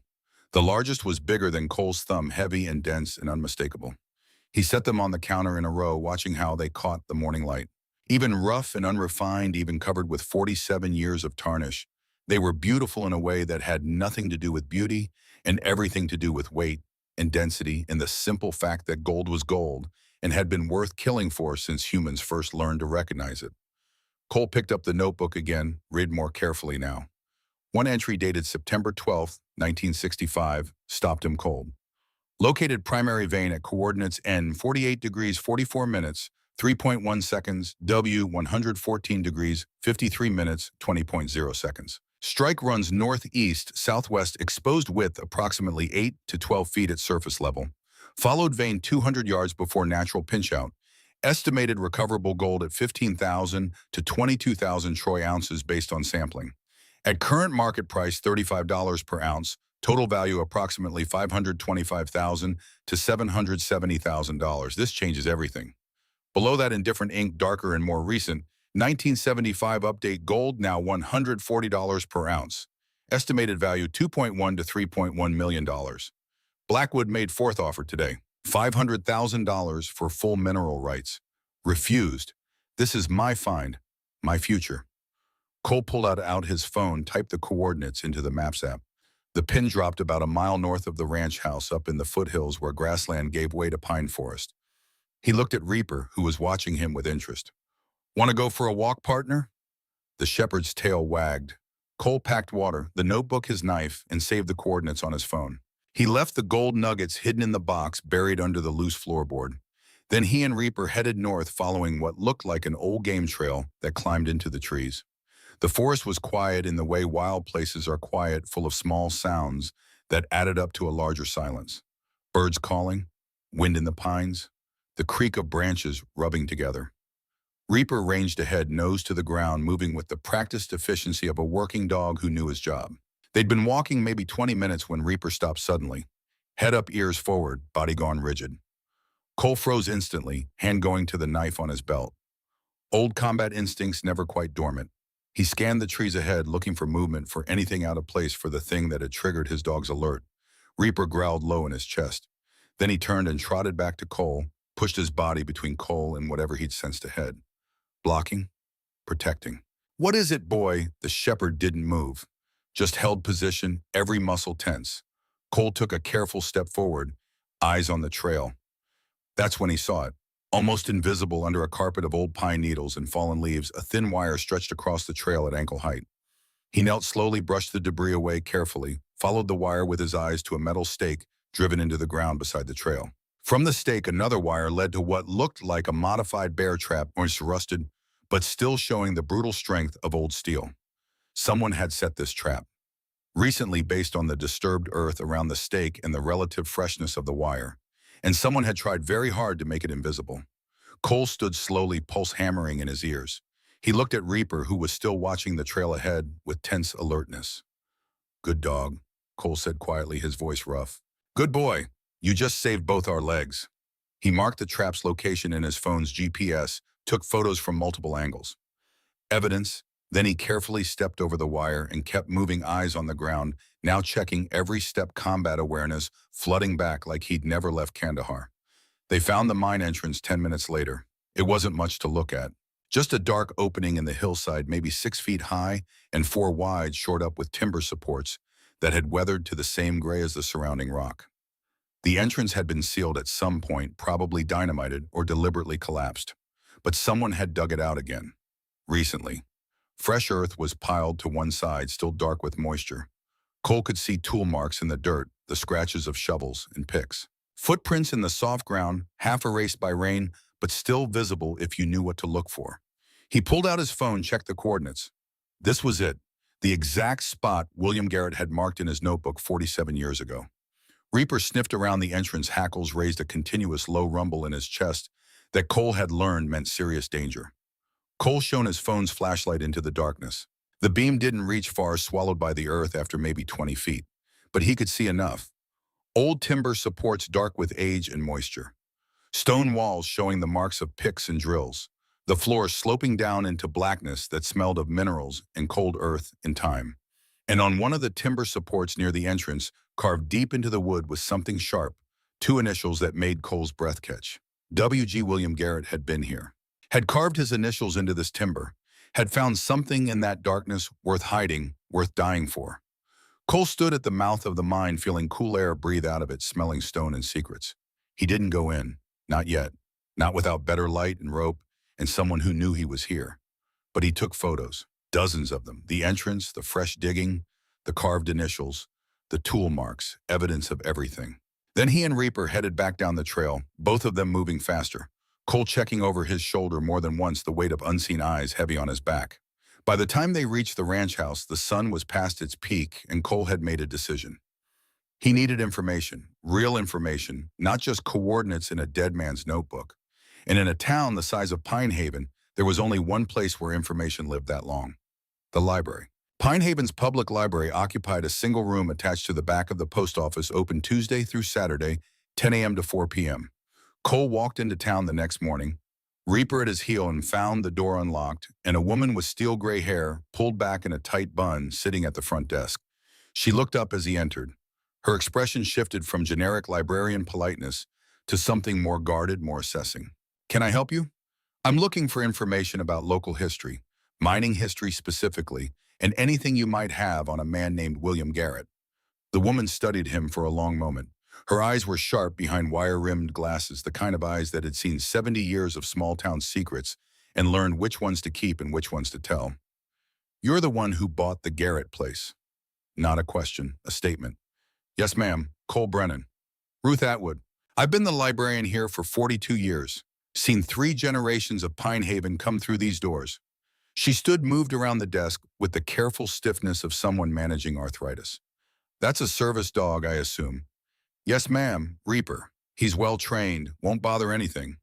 The largest was bigger than Cole's thumb, heavy and dense and unmistakable. He set them on the counter in a row, watching how they caught the morning light. Even rough and unrefined, even covered with 47 years of tarnish, they were beautiful in a way that had nothing to do with beauty and everything to do with weight and density and the simple fact that gold was gold and had been worth killing for since humans first learned to recognize it. Cole picked up the notebook again, read more carefully now. One entry dated September 12, 1965, stopped him cold. Located primary vein at coordinates N 48 degrees 44 minutes, 3.1 seconds, W 114 degrees 53 minutes, 20.0 seconds. Strike runs northeast-southwest, exposed width approximately 8 to 12 feet at surface level. Followed vein 200 yards before natural pinch-out. Estimated recoverable gold at 15,000 to 22,000 troy ounces based on sampling. At current market price $35 per ounce, total value approximately $525,000 to $770,000. This changes everything. Below that in different ink, darker and more recent, 1975 update gold now $140 per ounce. Estimated value $2.1 to $3.1 million. Blackwood made fourth offer today. $500,000 for full mineral rights. Refused. This is my find, my future. Cole pulled out his phone, typed the coordinates into the Maps app. The pin dropped about a mile north of the ranch house up in the foothills where grassland gave way to pine forest. He looked at Reaper, who was watching him with interest. Want to go for a walk, partner? The shepherd's tail wagged. Cole packed water, the notebook, his knife, and saved the coordinates on his phone. He left the gold nuggets hidden in the box buried under the loose floorboard. Then he and Reaper headed north, following what looked like an old game trail that climbed into the trees. The forest was quiet in the way wild places are quiet, full of small sounds that added up to a larger silence. Birds calling, wind in the pines, the creak of branches rubbing together. Reaper ranged ahead, nose to the ground, moving with the practiced efficiency of a working dog who knew his job. They'd been walking maybe 20 minutes when Reaper stopped suddenly. Head up, ears forward, body gone rigid. Cole froze instantly, hand going to the knife on his belt. Old combat instincts never quite dormant. He scanned the trees ahead, looking for movement, for anything out of place, for the thing that had triggered his dog's alert. Reaper growled low in his chest. Then he turned and trotted back to Cole, pushed his body between Cole and whatever he'd sensed ahead. Blocking, protecting. What is it, boy? The shepherd didn't move. Just held position, every muscle tense. Cole took a careful step forward, eyes on the trail. That's when he saw it. Almost invisible under a carpet of old pine needles and fallen leaves, a thin wire stretched across the trail at ankle height. He knelt slowly, brushed the debris away carefully, followed the wire with his eyes to a metal stake driven into the ground beside the trail. From the stake, another wire led to what looked like a modified bear trap, once rusted, but still showing the brutal strength of old steel. Someone had set this trap. Recently, based on the disturbed earth around the stake and the relative freshness of the wire. And someone had tried very hard to make it invisible. Cole stood slowly, pulse hammering in his ears. He looked at Reaper, who was still watching the trail ahead with tense alertness. Good dog, Cole said quietly, his voice rough. Good boy. You just saved both our legs. He marked the trap's location in his phone's GPS, took photos from multiple angles. Evidence. Then he carefully stepped over the wire and kept moving, eyes on the ground, now checking every step, combat awareness flooding back like he'd never left Kandahar. They found the mine entrance 10 minutes later. It wasn't much to look at. Just a dark opening in the hillside, maybe 6 feet high and 4 wide, shored up with timber supports that had weathered to the same gray as the surrounding rock. The entrance had been sealed at some point, probably dynamited or deliberately collapsed. But someone had dug it out again. Recently. Fresh earth was piled to one side, still dark with moisture. Cole could see tool marks in the dirt, the scratches of shovels and picks. Footprints in the soft ground, half erased by rain, but still visible if you knew what to look for. He pulled out his phone, checked the coordinates. This was it, the exact spot William Garrett had marked in his notebook 47 years ago. Reaper sniffed around the entrance, hackles raised, a continuous low rumble in his chest that Cole had learned meant serious danger. Cole shone his phone's flashlight into the darkness. The beam didn't reach far, swallowed by the earth after maybe 20 feet, but he could see enough. Old timber supports dark with age and moisture. Stone walls showing the marks of picks and drills. The floor sloping down into blackness that smelled of minerals and cold earth in time. And on one of the timber supports near the entrance, carved deep into the wood, was something sharp, 2 initials that made Cole's breath catch. W.G. William Garrett had been here. Had carved his initials into this timber, had found something in that darkness worth hiding, worth dying for. Cole stood at the mouth of the mine, feeling cool air breathe out of it, smelling stone and secrets. He didn't go in, not yet, not without better light and rope and someone who knew he was here. But he took photos, dozens of them, the entrance, the fresh digging, the carved initials, the tool marks, evidence of everything. Then he and Reaper headed back down the trail, both of them moving faster. Cole checking over his shoulder more than once, the weight of unseen eyes heavy on his back. By the time they reached the ranch house, the sun was past its peak and Cole had made a decision. He needed information, real information, not just coordinates in a dead man's notebook. And in a town the size of Pine Haven, there was only one place where information lived that long: the library. Pine Haven's public library occupied a single room attached to the back of the post office, open Tuesday through Saturday, 10 a.m. to 4 p.m. Cole walked into town the next morning, Reaper at his heel, and found the door unlocked and a woman with steel gray hair, pulled back in a tight bun, sitting at the front desk. She looked up as he entered. Her expression shifted from generic librarian politeness to something more guarded, more assessing. "Can I help you?" "I'm looking for information about local history, mining history specifically, and anything you might have on a man named William Garrett." The woman studied him for a long moment. Her eyes were sharp behind wire-rimmed glasses, the kind of eyes that had seen 70 years of small-town secrets and learned which ones to keep and which ones to tell. "You're the one who bought the Garrett place." Not a question, a statement. "Yes, ma'am. Cole Brennan." "Ruth Atwood. I've been the librarian here for 42 years. Seen 3 generations of Pine Haven come through these doors." She stood, moved around the desk with the careful stiffness of someone managing arthritis. "That's a service dog, I assume." "Yes, ma'am. Reaper. He's well-trained, won't bother anything."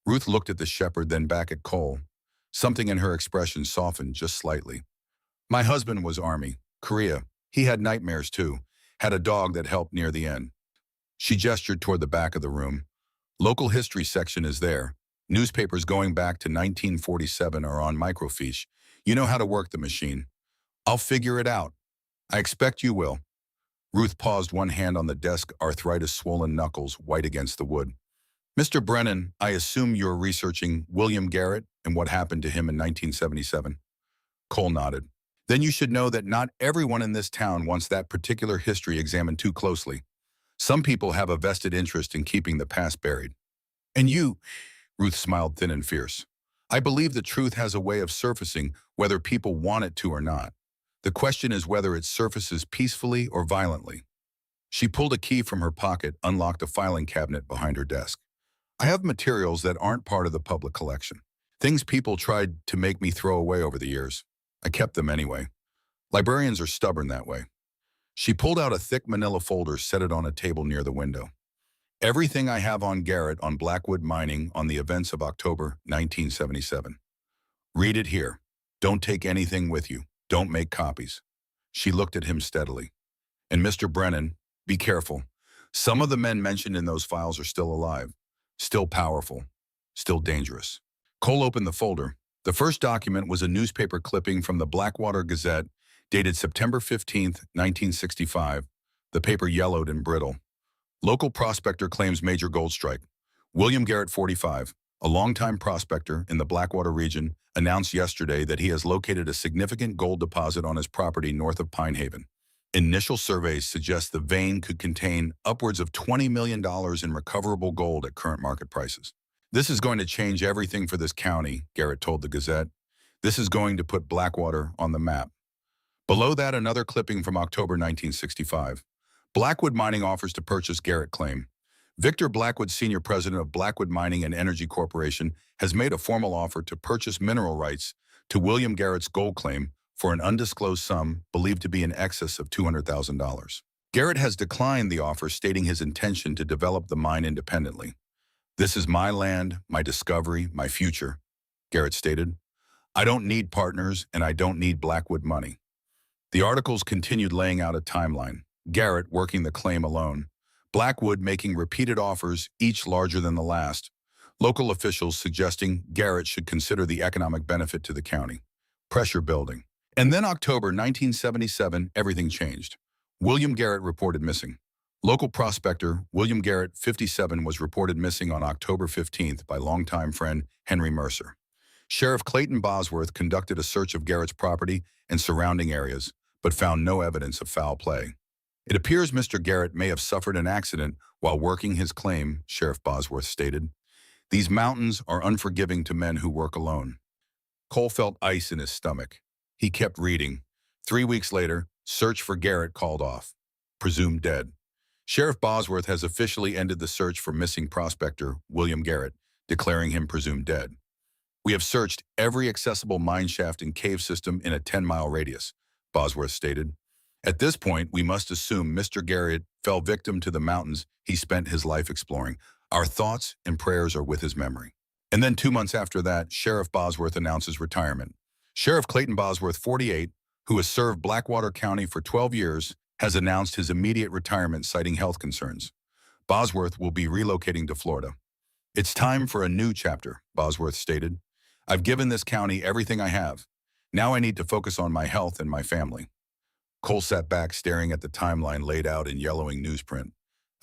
Ruth looked at the shepherd, then back at Cole. Something in her expression softened just slightly. "My husband was Army, Korea. He had nightmares too. Had a dog that helped near the end." She gestured toward the back of the room. "Local history section is there. Newspapers going back to 1947 are on microfiche. You know how to work the machine." "I'll figure it out." "I expect you will." Ruth paused, one hand on the desk, arthritis-swollen knuckles white against the wood. "Mr. Brennan, I assume you're researching William Garrett and what happened to him in 1977. Cole nodded. "Then you should know that not everyone in this town wants that particular history examined too closely. Some people have a vested interest in keeping the past buried." "And you," Ruth smiled thin and fierce. "I believe the truth has a way of surfacing whether people want it to or not. The question is whether it surfaces peacefully or violently." She pulled a key from her pocket, unlocked a filing cabinet behind her desk. "I have materials that aren't part of the public collection. Things people tried to make me throw away over the years. I kept them anyway. Librarians are stubborn that way." She pulled out a thick manila folder, set it on a table near the window. "Everything I have on Garrett, on Blackwood mining, on the events of October 1977. Read it here. Don't take anything with you. Don't make copies." She looked at him steadily. "And Mr. Brennan, be careful. Some of the men mentioned in those files are still alive, still powerful, still dangerous." Cole opened the folder. The first document was a newspaper clipping from the Blackwater Gazette, dated September 15th, 1965. The paper yellowed and brittle. "Local prospector claims major gold strike. William Garrett, 45, a longtime prospector in the Blackwater region, announced yesterday that he has located a significant gold deposit on his property north of Pine Haven. Initial surveys suggest the vein could contain upwards of $20 million in recoverable gold at current market prices. This is going to change everything for this county," Garrett told the Gazette. "This is going to put Blackwater on the map." Below that, another clipping from October 1965. "Blackwood Mining offers to purchase Garrett claim. Victor Blackwood, senior president of Blackwood Mining and Energy Corporation, has made a formal offer to purchase mineral rights to William Garrett's gold claim for an undisclosed sum believed to be in excess of $200,000. Garrett has declined the offer, stating his intention to develop the mine independently. "This is my land, my discovery, my future," Garrett stated. "I don't need partners, and I don't need Blackwood money." The articles continued, laying out a timeline. Garrett working the claim alone. Blackwood making repeated offers, each larger than the last. Local officials suggesting Garrett should consider the economic benefit to the county. Pressure building. And then October 1977, everything changed. William Garrett reported missing. Local prospector William Garrett, 57, was reported missing on October 15th by longtime friend Henry Mercer. Sheriff Clayton Bosworth conducted a search of Garrett's property and surrounding areas, but found no evidence of foul play. "It appears Mr. Garrett may have suffered an accident while working his claim," Sheriff Bosworth stated. "These mountains are unforgiving to men who work alone." Cole felt ice in his stomach. He kept reading. 3 weeks later, search for Garrett called off. Presumed dead. Sheriff Bosworth has officially ended the search for missing prospector William Garrett, declaring him presumed dead. We have searched every accessible mine shaft and cave system in a 10-mile radius, Bosworth stated. At this point, we must assume Mr. Garrett fell victim to the mountains he spent his life exploring. Our thoughts and prayers are with his memory. And then 2 months after that, Sheriff Bosworth announces retirement. Sheriff Clayton Bosworth, 48, who has served Blackwater County for 12 years, has announced his immediate retirement, citing health concerns. Bosworth will be relocating to Florida. It's time for a new chapter, Bosworth stated. I've given this county everything I have. Now I need to focus on my health and my family. Cole sat back, staring at the timeline laid out in yellowing newsprint.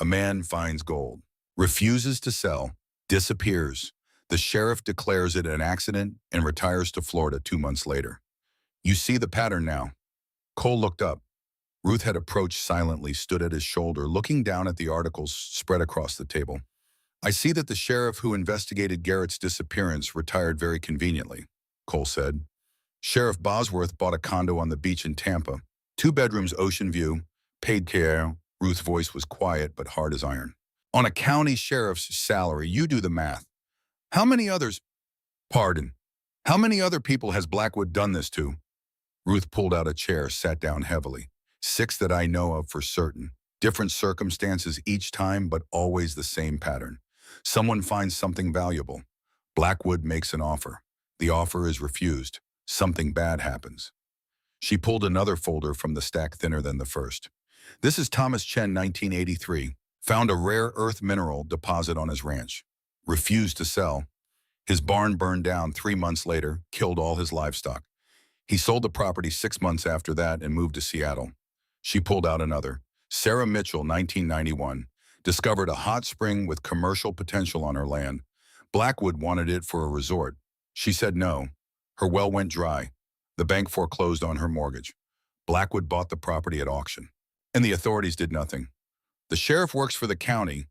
A man finds gold, refuses to sell, disappears. The sheriff declares it an accident and retires to Florida 2 months later. You see the pattern now. Cole looked up. Ruth had approached silently, stood at his shoulder, looking down at the articles spread across the table. I see that the sheriff who investigated Garrett's disappearance retired very conveniently, Cole said. Sheriff Bosworth bought a condo on the beach in Tampa, 2 bedrooms, ocean view, paid care. Ruth's voice was quiet but hard as iron. On a county sheriff's salary, you do the math. How many others, how many other people has Blackwood done this to? Ruth pulled out a chair, sat down heavily. 6 that I know of for certain. Different circumstances each time, but always the same pattern. Someone finds something valuable. Blackwood makes an offer. The offer is refused. Something bad happens. She pulled another folder from the stack, thinner than the first. This is Thomas Chen, 1983. Found a rare earth mineral deposit on his ranch. Refused to sell. His barn burned down 3 months later, killed all his livestock. He sold the property 6 months after that and moved to Seattle. She pulled out another. Sarah Mitchell, 1991. Discovered a hot spring with commercial potential on her land. Blackwood wanted it for a resort. She said no. Her well went dry. The bank foreclosed on her mortgage. Blackwood bought the property at auction. And the authorities did nothing. The sheriff works for the county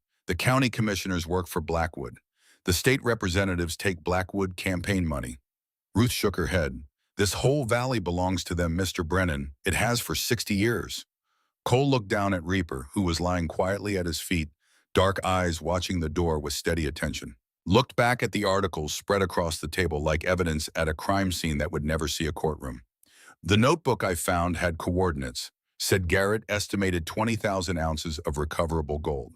commissioners work for Blackwood. The state representatives take Blackwood campaign money. Ruth shook her head. This whole valley belongs to them, Mr. Brennan. It has for 60 years. Cole looked down at Reaper, who was lying quietly at his feet, dark eyes watching the door with steady attention. Looked back at the articles spread across the table like evidence at a crime scene that would never see a courtroom. The notebook I found had coordinates. Said Garrett estimated 20,000 ounces of recoverable gold.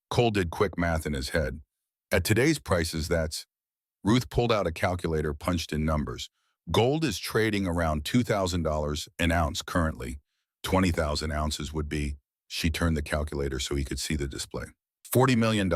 Cole did quick math in his head. At today's prices, that's... Ruth pulled out a calculator, punched in numbers. Gold is trading around $2,000 an ounce currently. 20,000 ounces would be... She turned the calculator so he could see the display. $40 million,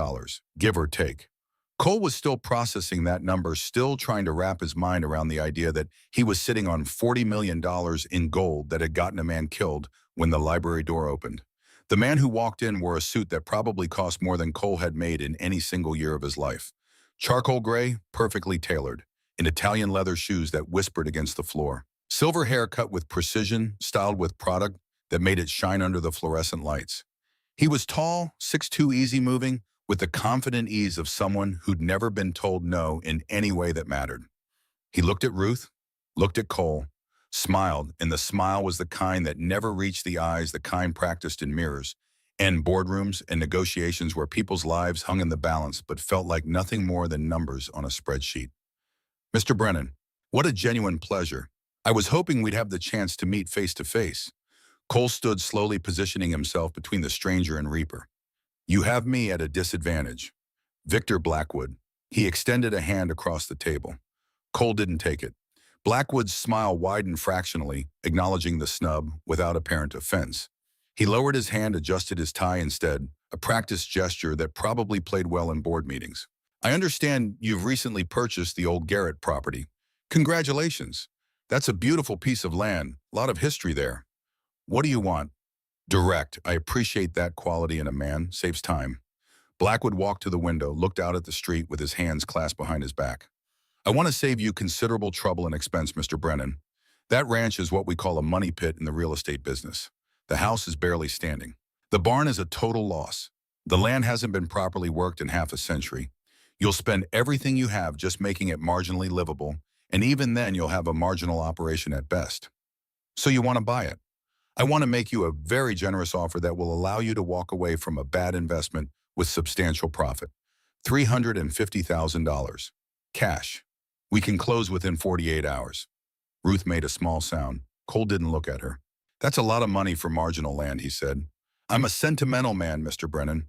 give or take. Cole was still processing that number, still trying to wrap his mind around the idea that he was sitting on $40 million in gold that had gotten a man killed when the library door opened. The man who walked in wore a suit that probably cost more than Cole had made in any single year of his life. Charcoal gray, perfectly tailored, in Italian leather shoes that whispered against the floor. Silver hair cut with precision, styled with product that made it shine under the fluorescent lights. He was tall, 6'2", easy-moving, with the confident ease of someone who'd never been told no in any way that mattered. He looked at Ruth, looked at Cole, smiled, and the smile was the kind that never reached the eyes, the kind practiced in mirrors, and boardrooms and negotiations where people's lives hung in the balance but felt like nothing more than numbers on a spreadsheet. Mr. Brennan, what a genuine pleasure. I was hoping we'd have the chance to meet face to face. Cole stood slowly, positioning himself between the stranger and Reaper. You have me at a disadvantage. Victor Blackwood. He extended a hand across the table. Cole didn't take it. Blackwood's smile widened fractionally, acknowledging the snub without apparent offense. He lowered his hand, adjusted his tie instead, a practiced gesture that probably played well in board meetings. I understand you've recently purchased the old Garrett property. Congratulations. That's a beautiful piece of land, a lot of history there. What do you want? Direct. I appreciate that quality in a man. Saves time. Blackwood walked to the window, looked out at the street with his hands clasped behind his back. I want to save you considerable trouble and expense, Mr. Brennan. That ranch is what we call a money pit in the real estate business. The house is barely standing. The barn is a total loss. The land hasn't been properly worked in half a century. You'll spend everything you have just making it marginally livable, and even then you'll have a marginal operation at best. So you want to buy it. I want to make you a very generous offer that will allow you to walk away from a bad investment with substantial profit. $350,000. Cash. We can close within 48 hours. Ruth made a small sound. Cole didn't look at her. That's a lot of money for marginal land, he said. I'm a sentimental man, Mr. Brennan.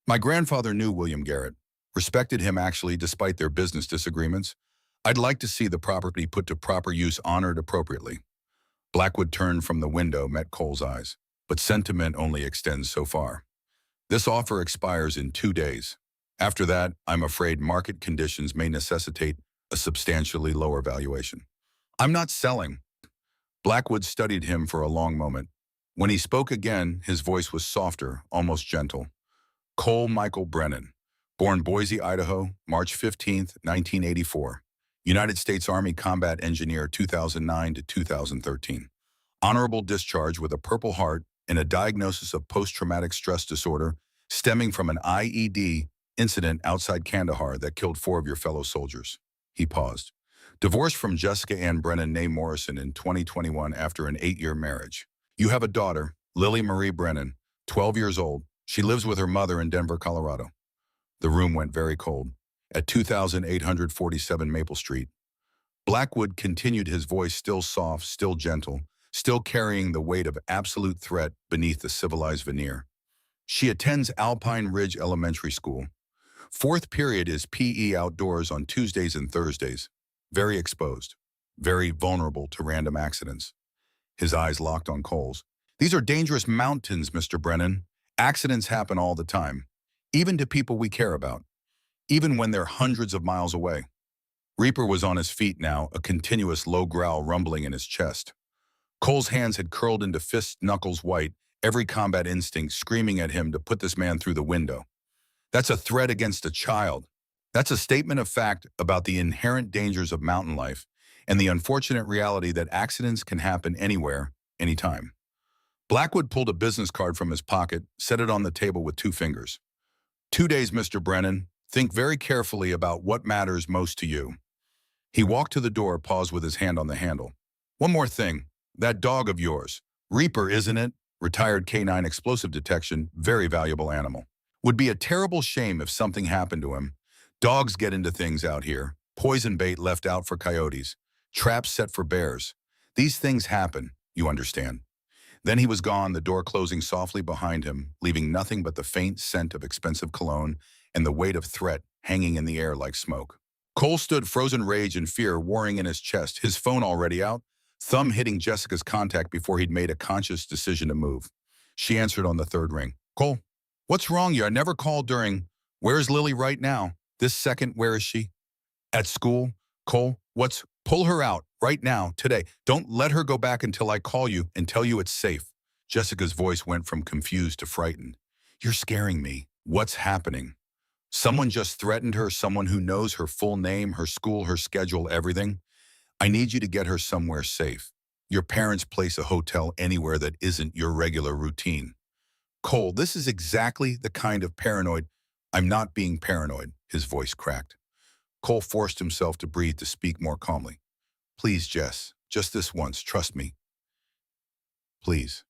My grandfather knew William Garrett, respected him actually despite their business disagreements. I'd like to see the property put to proper use, honored appropriately. Blackwood turned from the window, met Cole's eyes. But sentiment only extends so far. This offer expires in 2 days. After that, I'm afraid market conditions may necessitate a substantially lower valuation. I'm not selling. Blackwood studied him for a long moment. When he spoke again, his voice was softer, almost gentle. Cole Michael Brennan, born Boise, Idaho, March 15, 1984. United States Army Combat Engineer 2009 to 2013. Honorable discharge with a Purple Heart and a diagnosis of post-traumatic stress disorder stemming from an IED incident outside Kandahar that killed 4 of your fellow soldiers. He paused. Divorced from Jessica Ann Brennan née Morrison in 2021 after an 8-year marriage. You have a daughter, Lily Marie Brennan, 12 years old. She lives with her mother in Denver, Colorado. The room went very cold. At 2847 Maple Street. Blackwood continued, his voice still soft, still gentle, still carrying the weight of absolute threat beneath the civilized veneer. She attends Alpine Ridge Elementary School. 4th period is PE outdoors on Tuesdays and Thursdays. Very exposed, very vulnerable to random accidents. His eyes locked on Cole's. These are dangerous mountains, Mr. Brennan. Accidents happen all the time, even to people we care about, even when they're hundreds of miles away. Reaper was on his feet now, a continuous low growl rumbling in his chest. Cole's hands had curled into fists, knuckles white, every combat instinct screaming at him to put this man through the window. That's a threat against a child. That's a statement of fact about the inherent dangers of mountain life and the unfortunate reality that accidents can happen anywhere, anytime. Blackwood pulled a business card from his pocket, set it on the table with 2 fingers. 2 days, Mr. Brennan. Think very carefully about what matters most to you. He walked to the door, paused with his hand on the handle. One more thing. That dog of yours. Reaper, isn't it? Retired K9 explosive detection, very valuable animal. Would be a terrible shame if something happened to him. Dogs get into things out here. Poison bait left out for coyotes. Traps set for bears. These things happen, you understand. Then he was gone, the door closing softly behind him, leaving nothing but the faint scent of expensive cologne and the weight of threat hanging in the air like smoke. Cole stood, frozen rage and fear warring in his chest, his phone already out, thumb hitting Jessica's contact before he'd made a conscious decision to move. She answered on the 3rd ring. Cole, what's wrong? I never called during. Where's Lily right now? This second, where is she? At school. Cole, pull her out right now, today. Don't let her go back until I call you and tell you it's safe. Jessica's voice went from confused to frightened. You're scaring me. What's happening? Someone just threatened her, someone who knows her full name, her school, her schedule, everything. I need you to get her somewhere safe. Your parents place a hotel anywhere that isn't your regular routine. Cole, this is exactly the kind of paranoid. I'm not being paranoid, his voice cracked. Cole forced himself to breathe, to speak more calmly. Please, Jess, just this once, trust me. Please.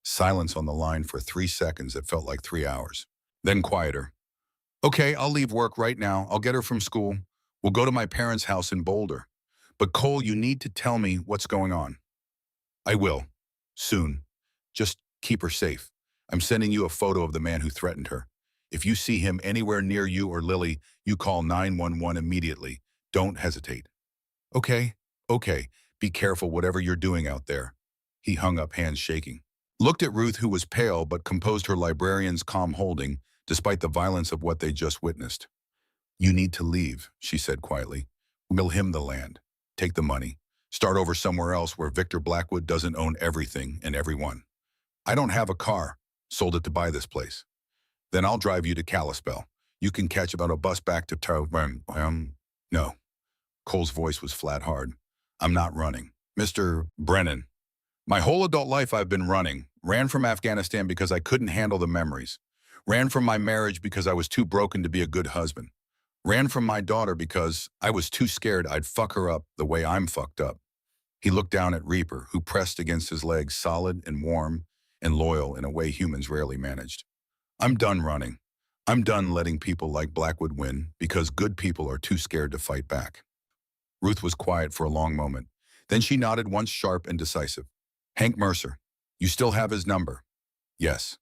Silence on the line for 3 seconds that felt like 3 hours. Then quieter. Okay, I'll leave work right now. I'll get her from school. We'll go to my parents' house in Boulder. But Cole, you need to tell me what's going on. I will. Soon. Just keep her safe. I'm sending you a photo of the man who threatened her. If you see him anywhere near you or Lily, you call 911 immediately. Don't hesitate. Okay. Be careful whatever you're doing out there. He hung up, hands shaking. Looked at Ruth, who was pale but composed her librarian's calm holding, despite the violence of what they just witnessed. You need to leave, she said quietly. Will him the land. Take the money. Start over somewhere else where Victor Blackwood doesn't own everything and everyone. I don't have a car. Sold it to buy this place. Then I'll drive you to Kalispell. You can catch about a bus back to No. Cole's voice was flat hard. I'm not running. Mr. Brennan. My whole adult life I've been running. Ran from Afghanistan because I couldn't handle the memories. Ran from my marriage because I was too broken to be a good husband. Ran from my daughter because I was too scared I'd fuck her up the way I'm fucked up. He looked down at Reaper, who pressed against his legs, solid and warm and loyal in a way humans rarely managed. I'm done running. I'm done letting people like Blackwood win because good people are too scared to fight back. Ruth was quiet for a long moment. Then she nodded once, sharp and decisive. Hank Mercer, you still have his number? Yes.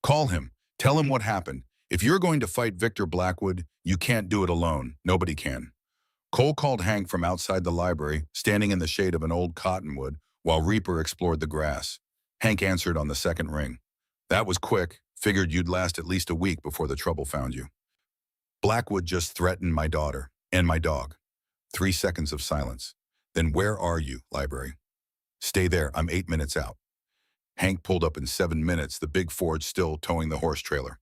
Call him. Tell him what happened. If you're going to fight Victor Blackwood, you can't do it alone. Nobody can. Cole called Hank from outside the library, standing in the shade of an old cottonwood, while Reaper explored the grass. Hank answered on the second ring. That was quick. Figured you'd last at least a week before the trouble found you. Blackwood just threatened my daughter and my dog. 3 seconds of silence. Then where are you, library? Stay there, I'm 8 minutes out. Hank pulled up in 7 minutes, the big Ford still towing the horse trailer.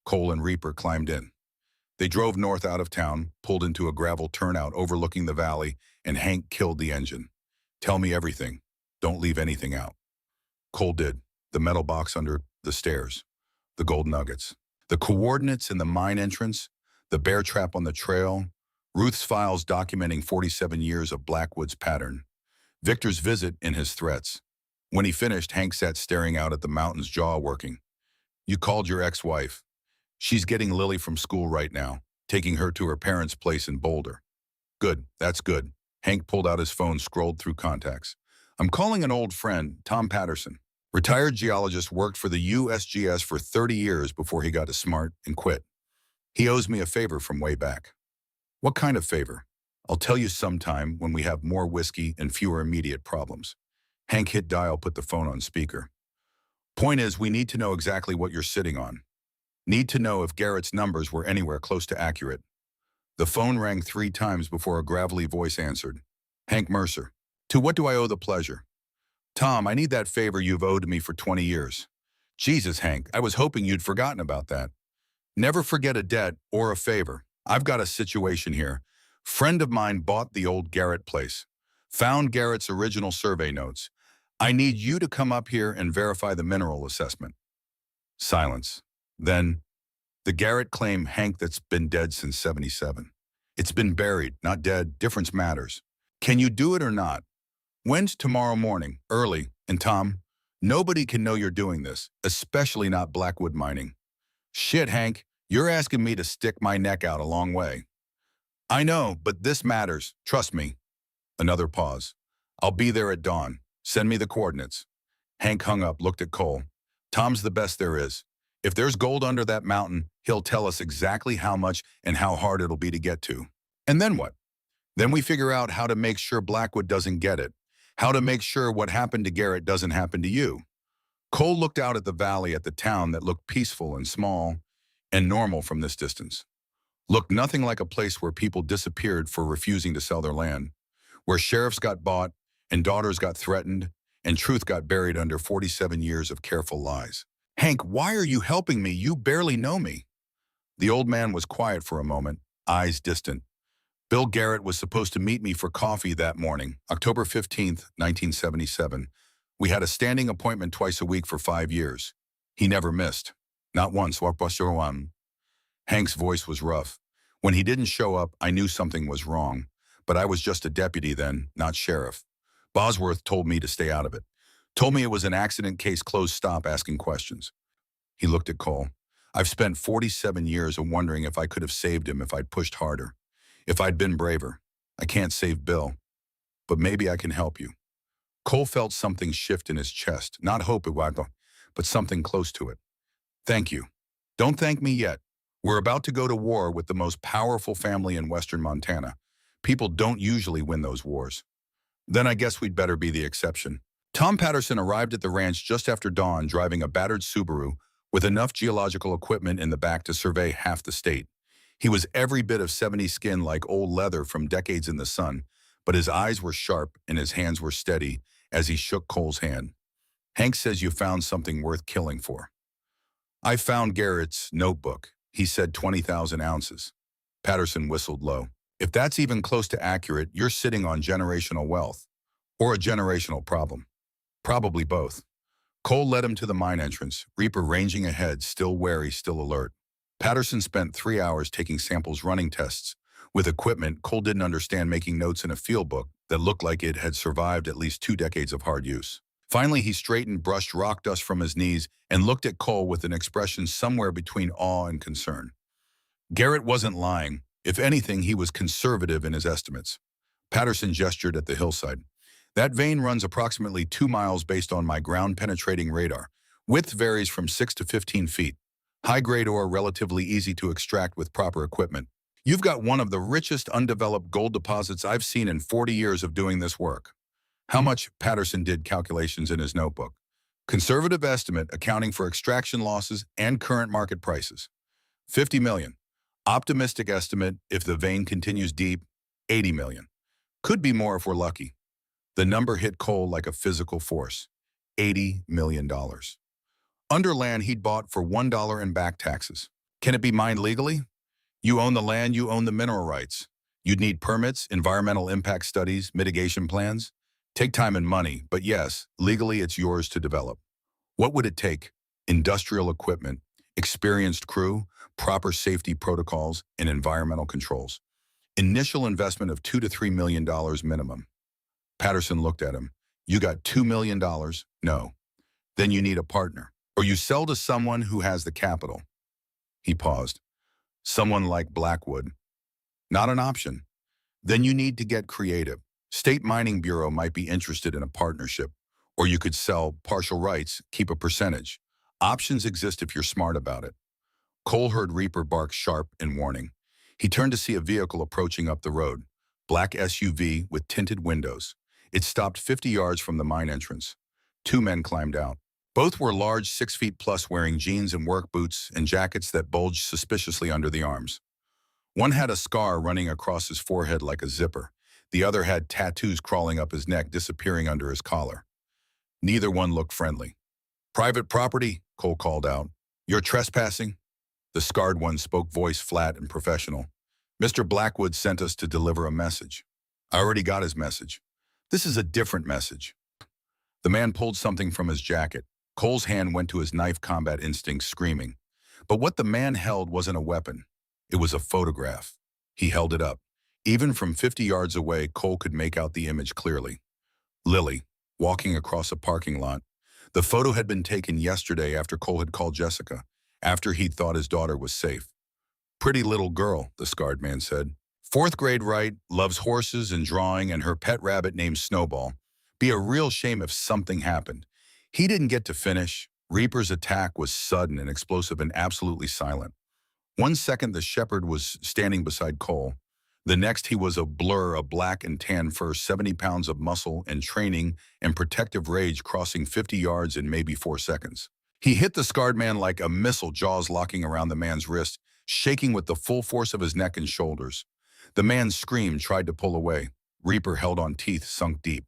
Cole and Reaper climbed in. They drove north out of town, pulled into a gravel turnout overlooking the valley, and Hank killed the engine. Tell me everything. Don't leave anything out. Cole did. The metal box under the stairs. The gold nuggets. The coordinates in the mine entrance. The bear trap on the trail. Ruth's files documenting 47 years of Blackwood's pattern. Victor's visit and his threats. When he finished, Hank sat staring out at the mountain's jaw working. You called your ex-wife. She's getting Lily from school right now, taking her to her parents' place in Boulder. Good, that's good. Hank pulled out his phone, scrolled through contacts. I'm calling an old friend, Tom Patterson. Retired geologist, worked for the USGS for 30 years before he got smart and quit. He owes me a favor from way back. What kind of favor? I'll tell you sometime when we have more whiskey and fewer immediate problems. Hank hit dial, put the phone on speaker. Point is, we need to know exactly what you're sitting on. Need to know if Garrett's numbers were anywhere close to accurate. The phone rang 3 times before a gravelly voice answered. Hank Mercer. To what do I owe the pleasure? Tom, I need that favor you've owed me for 20 years. Jesus, Hank, I was hoping you'd forgotten about that. Never forget a debt or a favor. I've got a situation here. Friend of mine bought the old Garrett place. Found Garrett's original survey notes. I need you to come up here and verify the mineral assessment. Silence. Then, the Garrett claim, Hank, that's been dead since 77. It's been buried, not dead. Difference matters. Can you do it or not? When's tomorrow morning? Early. And Tom, nobody can know you're doing this, especially not Blackwood Mining. Shit, Hank, you're asking me to stick my neck out a long way. I know, but this matters. Trust me. Another pause. I'll be there at dawn. Send me the coordinates. Hank hung up, looked at Cole. Tom's the best there is. If there's gold under that mountain, he'll tell us exactly how much and how hard it'll be to get to. And then what? Then we figure out how to make sure Blackwood doesn't get it. How to make sure what happened to Garrett doesn't happen to you. Cole looked out at the valley, at the town that looked peaceful and small and normal from this distance. Looked nothing like a place where people disappeared for refusing to sell their land, where sheriffs got bought and daughters got threatened and truth got buried under 47 years of careful lies. Hank, why are you helping me? You barely know me. The old man was quiet for a moment, eyes distant. Bill Garrett was supposed to meet me for coffee that morning, October 15th, 1977. We had a standing appointment twice a week for 5 years. He never missed. Not once. Hank's voice was rough. When he didn't show up, I knew something was wrong. But I was just a deputy then, not sheriff. Bosworth told me to stay out of it. Told me it was an accident case, closed, stop asking questions. He looked at Cole. I've spent 47 years of wondering if I could have saved him if I'd pushed harder. If I'd been braver. I can't save Bill. But maybe I can help you. Cole felt something shift in his chest. Not hope, but something close to it. Thank you. Don't thank me yet. We're about to go to war with the most powerful family in western Montana. People don't usually win those wars. Then I guess we'd better be the exception. Tom Patterson arrived at the ranch just after dawn, driving a battered Subaru with enough geological equipment in the back to survey half the state. He was every bit of 70s skin, like old leather from decades in the sun, but his eyes were sharp and his hands were steady as he shook Cole's hand. Hank says you found something worth killing for. I found Garrett's notebook. He said 20,000 ounces. Patterson whistled low. If that's even close to accurate, you're sitting on generational wealth. Or a generational problem. Probably both. Cole led him to the mine entrance, Reaper ranging ahead, still wary, still alert. Patterson spent 3 hours taking samples, running tests, With equipment, Cole didn't understand making notes in a field book that looked like it had survived at least 2 decades of hard use. Finally, he straightened, brushed rock dust from his knees, and looked at Cole with an expression somewhere between awe and concern. Garrett wasn't lying. If anything, he was conservative in his estimates. Patterson gestured at the hillside. That vein runs approximately 2 miles based on my ground-penetrating radar. Width varies from 6 to 15 feet. High-grade ore relatively easy to extract with proper equipment. You've got one of the richest undeveloped gold deposits I've seen in 40 years of doing this work. How much? Patterson did calculations in his notebook. Conservative estimate accounting for extraction losses and current market prices. 50 million. Optimistic estimate if the vein continues deep, 80 million. Could be more if we're lucky. The number hit Cole like a physical force. $80 million. Under land he'd bought for $1 in back taxes. Can it be mined legally? You own the land, you own the mineral rights. You'd need permits, environmental impact studies, mitigation plans. Take time and money, but yes, legally it's yours to develop. What would it take? Industrial equipment, experienced crew, proper safety protocols, and environmental controls. Initial investment of $2 to $3 million minimum. Patterson looked at him. You got $2 million? No. Then you need a partner. Or you sell to someone who has the capital. He paused. Someone like Blackwood. Not an option. Then you need to get creative. State Mining Bureau might be interested in a partnership. Or you could sell partial rights, keep a percentage. Options exist if you're smart about it. Cole heard Reaper bark sharp in warning. He turned to see a vehicle approaching up the road. Black SUV with tinted windows. It stopped 50 yards from the mine entrance. 2 men climbed out. Both were large, 6 feet plus, wearing jeans and work boots and jackets that bulged suspiciously under the arms. One had a scar running across his forehead like a zipper. The other had tattoos crawling up his neck, disappearing under his collar. Neither one looked friendly. Private property, Cole called out. You're trespassing? The scarred one spoke, voice flat and professional. Mr. Blackwood sent us to deliver a message. I already got his message. This is a different message. The man pulled something from his jacket. Cole's hand went to his knife, combat instinct screaming. But what the man held wasn't a weapon. It was a photograph. He held it up. Even from 50 yards away, Cole could make out the image clearly. Lily, walking across a parking lot. The photo had been taken yesterday after Cole had called Jessica, after he'd thought his daughter was safe. Pretty little girl, the scarred man said. 4th grade right, loves horses and drawing and her pet rabbit named Snowball. Be a real shame if something happened. He didn't get to finish. Reaper's attack was sudden and explosive and absolutely silent. 1 second the shepherd was standing beside Cole. The next he was a blur of black and tan fur, 70 pounds of muscle and training and protective rage crossing 50 yards in maybe 4 seconds. He hit the scarred man like a missile, jaws locking around the man's wrist, shaking with the full force of his neck and shoulders. The man screamed, tried to pull away. Reaper held on, teeth sunk deep.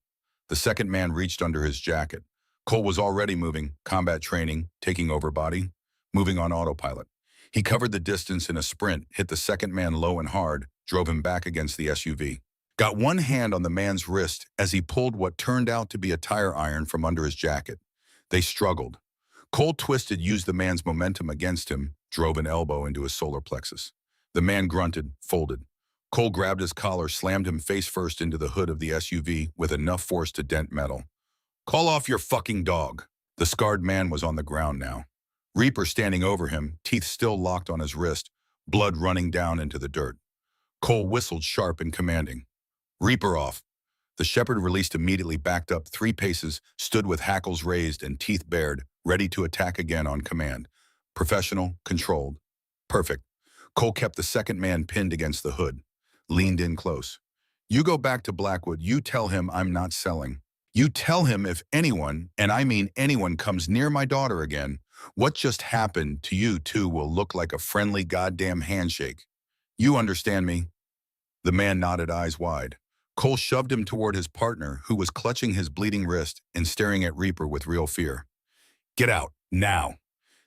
The second man reached under his jacket. Cole was already moving, combat training, taking over body, moving on autopilot. He covered the distance in a sprint, hit the second man low and hard, drove him back against the SUV. Got one hand on the man's wrist as he pulled what turned out to be a tire iron from under his jacket. They struggled. Cole twisted, used the man's momentum against him, drove an elbow into his solar plexus. The man grunted, folded. Cole grabbed his collar, slammed him face first into the hood of the SUV with enough force to dent metal. Call off your fucking dog. The scarred man was on the ground now. Reaper standing over him, teeth still locked on his wrist, blood running down into the dirt. Cole whistled sharp and commanding. Reaper off. The shepherd released immediately, backed up 3 paces, stood with hackles raised and teeth bared, ready to attack again on command. Professional, controlled. Perfect. Cole kept the second man pinned against the hood. Leaned in close. You go back to Blackwood. You tell him I'm not selling. You tell him if anyone, and I mean anyone, comes near my daughter again, what just happened to you two will look like a friendly goddamn handshake. You understand me? The man nodded, eyes wide. Cole shoved him toward his partner, who was clutching his bleeding wrist and staring at Reaper with real fear. Get out, now.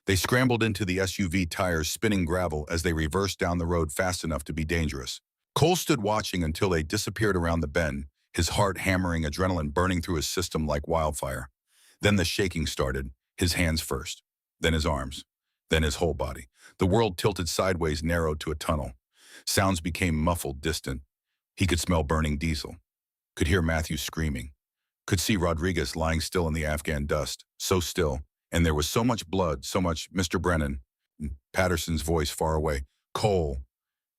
They scrambled into the SUV, tires spinning gravel as they reversed down the road fast enough to be dangerous. Cole stood watching until they disappeared around the bend, his heart hammering, adrenaline burning through his system like wildfire. Then the shaking started, his hands first, then his arms, then his whole body. The world tilted sideways, narrowed to a tunnel. Sounds became muffled, distant. He could smell burning diesel, could hear Matthew screaming, could see Rodriguez lying still in the Afghan dust, so still, and there was so much blood, so much, Mr. Brennan, Patterson's voice far away, Cole,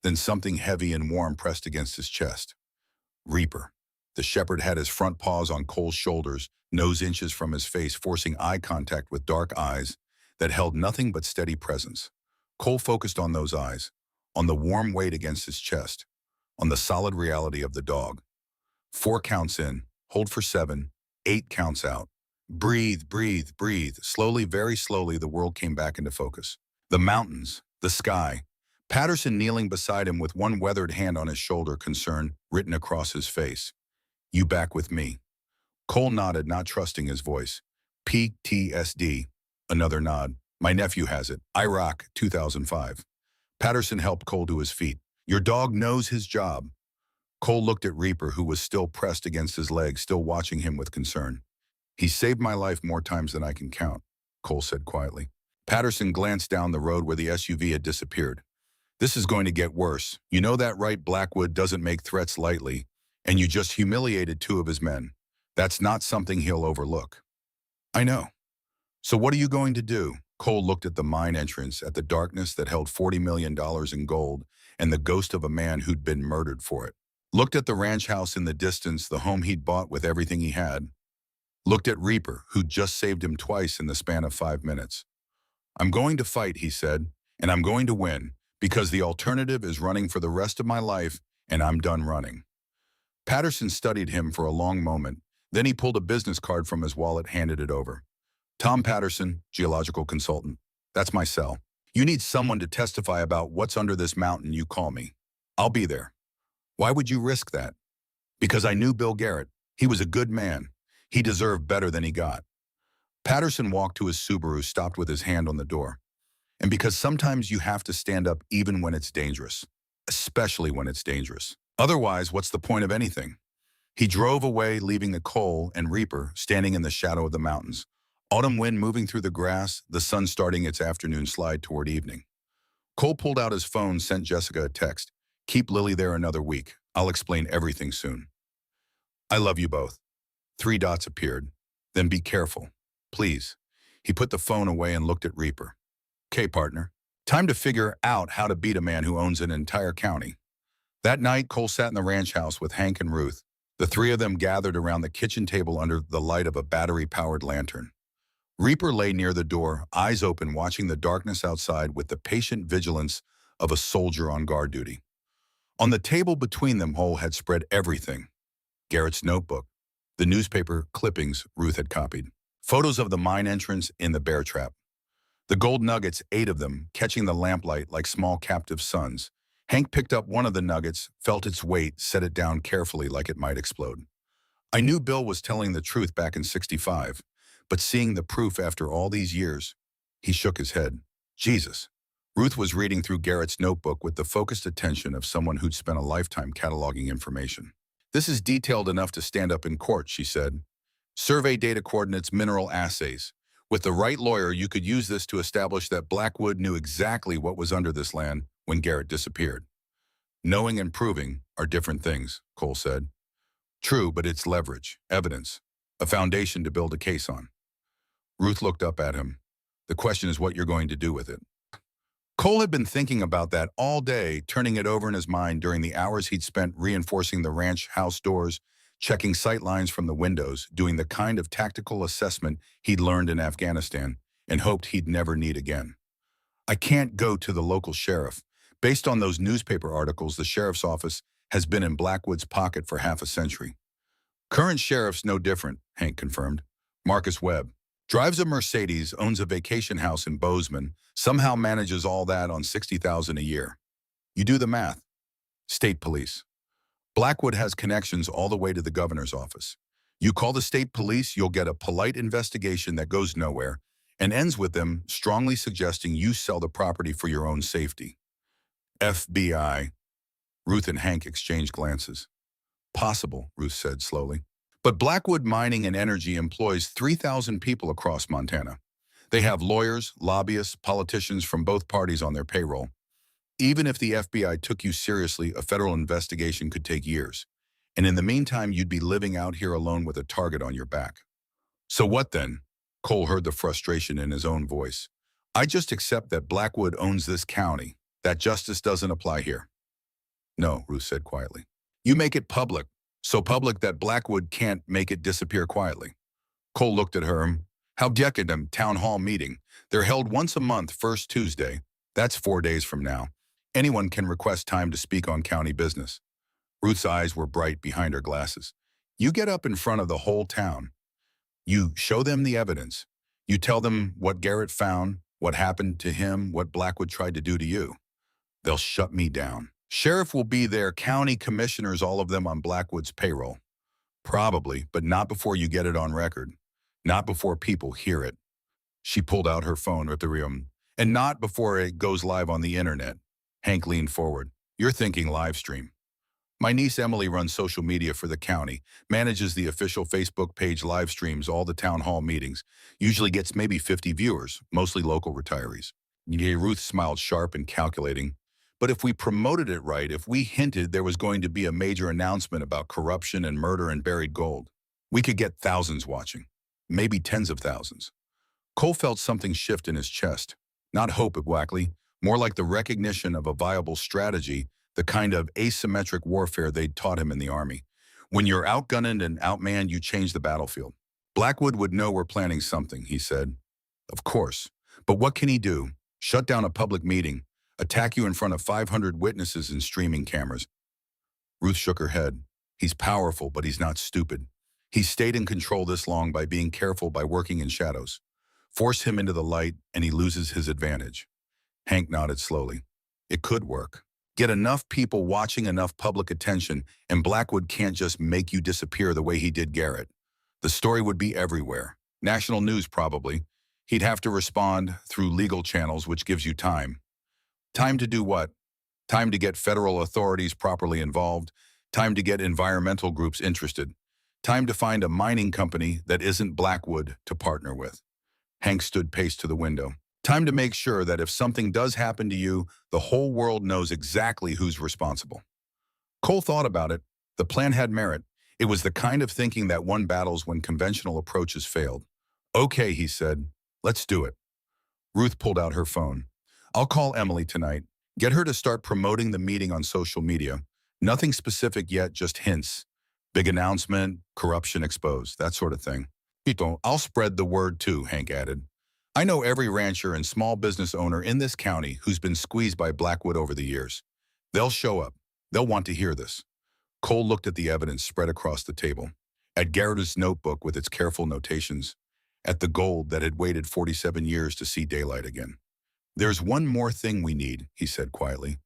then something heavy and warm pressed against his chest. Reaper. The shepherd had his front paws on Cole's shoulders, nose inches from his face, forcing eye contact with dark eyes that held nothing but steady presence. Cole focused on those eyes, on the warm weight against his chest, on the solid reality of the dog. 4 counts in, hold for 7, 8 counts out. Breathe, breathe, breathe. Slowly, very slowly, the world came back into focus. The mountains, the sky. Patterson kneeling beside him with one weathered hand on his shoulder, concern written across his face. You back with me? Cole nodded, not trusting his voice. PTSD. Another nod. My nephew has it. Iraq, 2005. Patterson helped Cole to his feet. Your dog knows his job. Cole looked at Reaper, who was still pressed against his leg, still watching him with concern. He saved my life more times than I can count, Cole said quietly. Patterson glanced down the road where the SUV had disappeared. This is going to get worse. You know that, right? Blackwood doesn't make threats lightly, and you just humiliated 2 of his men. That's not something he'll overlook. I know. So what are you going to do? Cole looked at the mine entrance, at the darkness that held $40 million in gold, and the ghost of a man who'd been murdered for it. Looked at the ranch house in the distance, the home he'd bought with everything he had. Looked at Reaper, who'd just saved him twice in the span of 5 minutes. I'm going to fight, he said, and I'm going to win, because the alternative is running for the rest of my life, and I'm done running. Patterson studied him for a long moment. Then he pulled a business card from his wallet, handed it over. Tom Patterson, geological consultant. That's my cell. You need someone to testify about what's under this mountain, you call me. I'll be there. Why would you risk that? Because I knew Bill Garrett. He was a good man. He deserved better than he got. Patterson walked to his Subaru, stopped with his hand on the door. And because sometimes you have to stand up even when it's dangerous. Especially when it's dangerous. Otherwise, what's the point of anything? He drove away, leaving the Cole and Reaper standing in the shadow of the mountains. Autumn wind moving through the grass, the sun starting its afternoon slide toward evening. Cole pulled out his phone, sent Jessica a text. Keep Lily there another week. I'll explain everything soon. I love you both. 3 dots appeared. Then be careful. Please. He put the phone away and looked at Reaper. Okay, partner. Time to figure out how to beat a man who owns an entire county. That night, Cole sat in the ranch house with Hank and Ruth. The 3 of them gathered around the kitchen table under the light of a battery-powered lantern. Reaper lay near the door, eyes open, watching the darkness outside with the patient vigilance of a soldier on guard duty. On the table between them, Cole had spread everything. Garrett's notebook, the newspaper clippings Ruth had copied, photos of the mine entrance in the bear trap, the gold nuggets, 8 of them, catching the lamplight like small captive suns. Hank picked up one of the nuggets, felt its weight, set it down carefully like it might explode. I knew Bill was telling the truth back in '65, but seeing the proof after all these years, he shook his head. Jesus. Ruth was reading through Garrett's notebook with the focused attention of someone who'd spent a lifetime cataloging information. This is detailed enough to stand up in court, she said. Survey data coordinates, mineral assays. With the right lawyer, you could use this to establish that Blackwood knew exactly what was under this land when Garrett disappeared. Knowing and proving are different things, Cole said. True, but it's leverage, evidence, a foundation to build a case on. Ruth looked up at him. The question is what you're going to do with it. Cole had been thinking about that all day, turning it over in his mind during the hours he'd spent reinforcing the ranch house doors, checking sight lines from the windows, doing the kind of tactical assessment he'd learned in Afghanistan and hoped he'd never need again. I can't go to the local sheriff. Based on those newspaper articles, the sheriff's office has been in Blackwood's pocket for half a century. Current sheriff's no different, Hank confirmed. Marcus Webb. Drives a Mercedes, owns a vacation house in Bozeman, somehow manages all that on $60,000 a year. You do the math. State police. Blackwood has connections all the way to the governor's office. You call the state police, you'll get a polite investigation that goes nowhere and ends with them strongly suggesting you sell the property for your own safety. FBI. Ruth and Hank exchanged glances. Possible, Ruth said slowly. But Blackwood Mining and Energy employs 3,000 people across Montana. They have lawyers, lobbyists, politicians from both parties on their payroll. Even if the FBI took you seriously, a federal investigation could take years. And in the meantime, you'd be living out here alone with a target on your back. So what then? Cole heard the frustration in his own voice. I just accept that Blackwood owns this county, that justice doesn't apply here. No, Ruth said quietly. You make it public, so public that Blackwood can't make it disappear quietly. Cole looked at her. How decadent town hall meeting. They're held once a month, first Tuesday. That's 4 days from now. Anyone can request time to speak on county business. Ruth's eyes were bright behind her glasses. You get up in front of the whole town. You show them the evidence. You tell them what Garrett found, what happened to him, what Blackwood tried to do to you. They'll shut me down. Sheriff will be there, county commissioners, all of them on Blackwood's payroll. Probably, but not before you get it on record. Not before people hear it. She pulled out her phone at the room. And not before it goes live on the internet. Hank leaned forward. You're thinking live stream. My niece Emily runs social media for the county, manages the official Facebook page, live streams all the town hall meetings, usually gets maybe 50 viewers, mostly local retirees. Ruth smiled sharp and calculating. But if we promoted it right, if we hinted there was going to be a major announcement about corruption and murder and buried gold, we could get thousands watching, maybe tens of thousands. Cole felt something shift in his chest. Not hope exactly, more like the recognition of a viable strategy, the kind of asymmetric warfare they'd taught him in the Army. When you're outgunned and outmanned, you change the battlefield. Blackwood would know we're planning something, he said. Of course. But what can he do? Shut down a public meeting, attack you in front of 500 witnesses and streaming cameras. Ruth shook her head. He's powerful, but he's not stupid. He's stayed in control this long by being careful, by working in shadows. Force him into the light, and he loses his advantage. Hank nodded slowly. It could work. Get enough people watching, enough public attention, and Blackwood can't just make you disappear the way he did Garrett. The story would be everywhere. National news, probably. He'd have to respond through legal channels, which gives you time. Time to do what? Time to get federal authorities properly involved. Time to get environmental groups interested. Time to find a mining company that isn't Blackwood to partner with. Hank stood paced to the window. Time to make sure that if something does happen to you, the whole world knows exactly who's responsible. Cole thought about it. The plan had merit. It was the kind of thinking that won battles when conventional approaches failed. Okay, he said. Let's do it. Ruth pulled out her phone. I'll call Emily tonight. Get her to start promoting the meeting on social media. Nothing specific yet, just hints. Big announcement, corruption exposed, that sort of thing. I'll spread the word too, Hank added. I know every rancher and small business owner in this county who's been squeezed by Blackwood over the years. They'll show up. They'll want to hear this. Cole looked at the evidence spread across the table, at Garrett's notebook with its careful notations, at the gold that had waited 47 years to see daylight again. There's one more thing we need, he said quietly.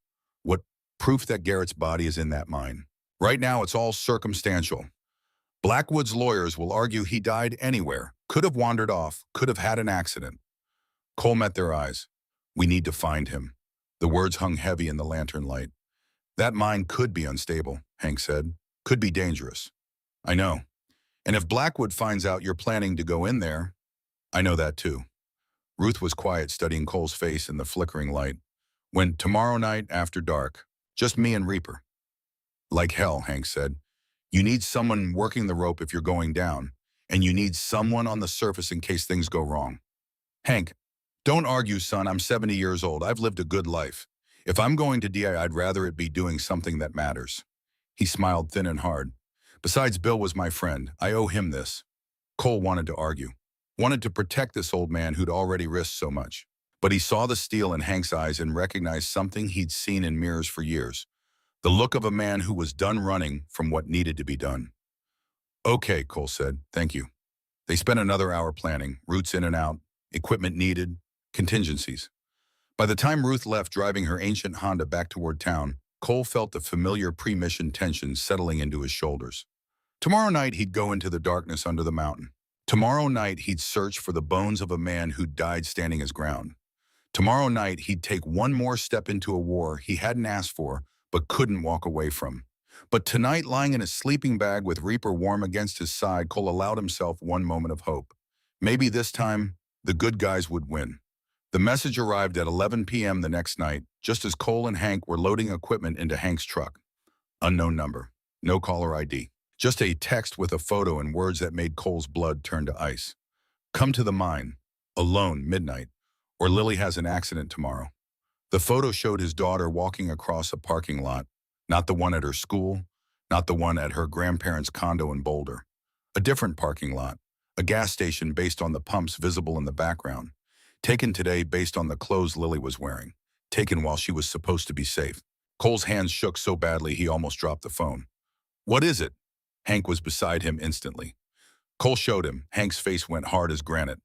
What proof that Garrett's body is in that mine. Right now, it's all circumstantial. Blackwood's lawyers will argue he died anywhere, could have wandered off, could have had an accident. Cole met their eyes. We need to find him. The words hung heavy in the lantern light. That mine could be unstable, Hank said. Could be dangerous. I know. And if Blackwood finds out you're planning to go in there, I know that too. Ruth was quiet, studying Cole's face in the flickering light. When tomorrow night after dark, just me and Reaper. Like hell, Hank said. You need someone working the rope if you're going down, and you need someone on the surface in case things go wrong. Hank, don't argue, son. I'm 70 years old. I've lived a good life. If I'm going to DI, I'd rather it be doing something that matters. He smiled thin and hard. Besides, Bill was my friend. I owe him this. Cole wanted to argue. Wanted to protect this old man who'd already risked so much. But he saw the steel in Hank's eyes and recognized something he'd seen in mirrors for years. The look of a man who was done running from what needed to be done. Okay, Cole said. Thank you. They spent another hour planning, routes in and out, equipment needed, contingencies. By the time Ruth left driving her ancient Honda back toward town, Cole felt the familiar pre-mission tension settling into his shoulders. Tomorrow night he'd go into the darkness under the mountain. Tomorrow night he'd search for the bones of a man who died standing his ground. Tomorrow night he'd take one more step into a war he hadn't asked for but couldn't walk away from. But tonight, lying in his sleeping bag with Reaper warm against his side, Cole allowed himself one moment of hope. Maybe this time, the good guys would win. The message arrived at 11 p.m. the next night, just as Cole and Hank were loading equipment into Hank's truck. Unknown number. No caller ID. Just a text with a photo and words that made Cole's blood turn to ice. Come to the mine. Alone, midnight. Or Lily has an accident tomorrow. The photo showed his daughter walking across a parking lot, not the one at her school, not the one at her grandparents' condo in Boulder. A different parking lot, a gas station based on the pumps visible in the background. Taken today based on the clothes Lily was wearing. Taken while she was supposed to be safe. Cole's hands shook so badly he almost dropped the phone. What is it? Hank was beside him instantly. Cole showed him. Hank's face went hard as granite.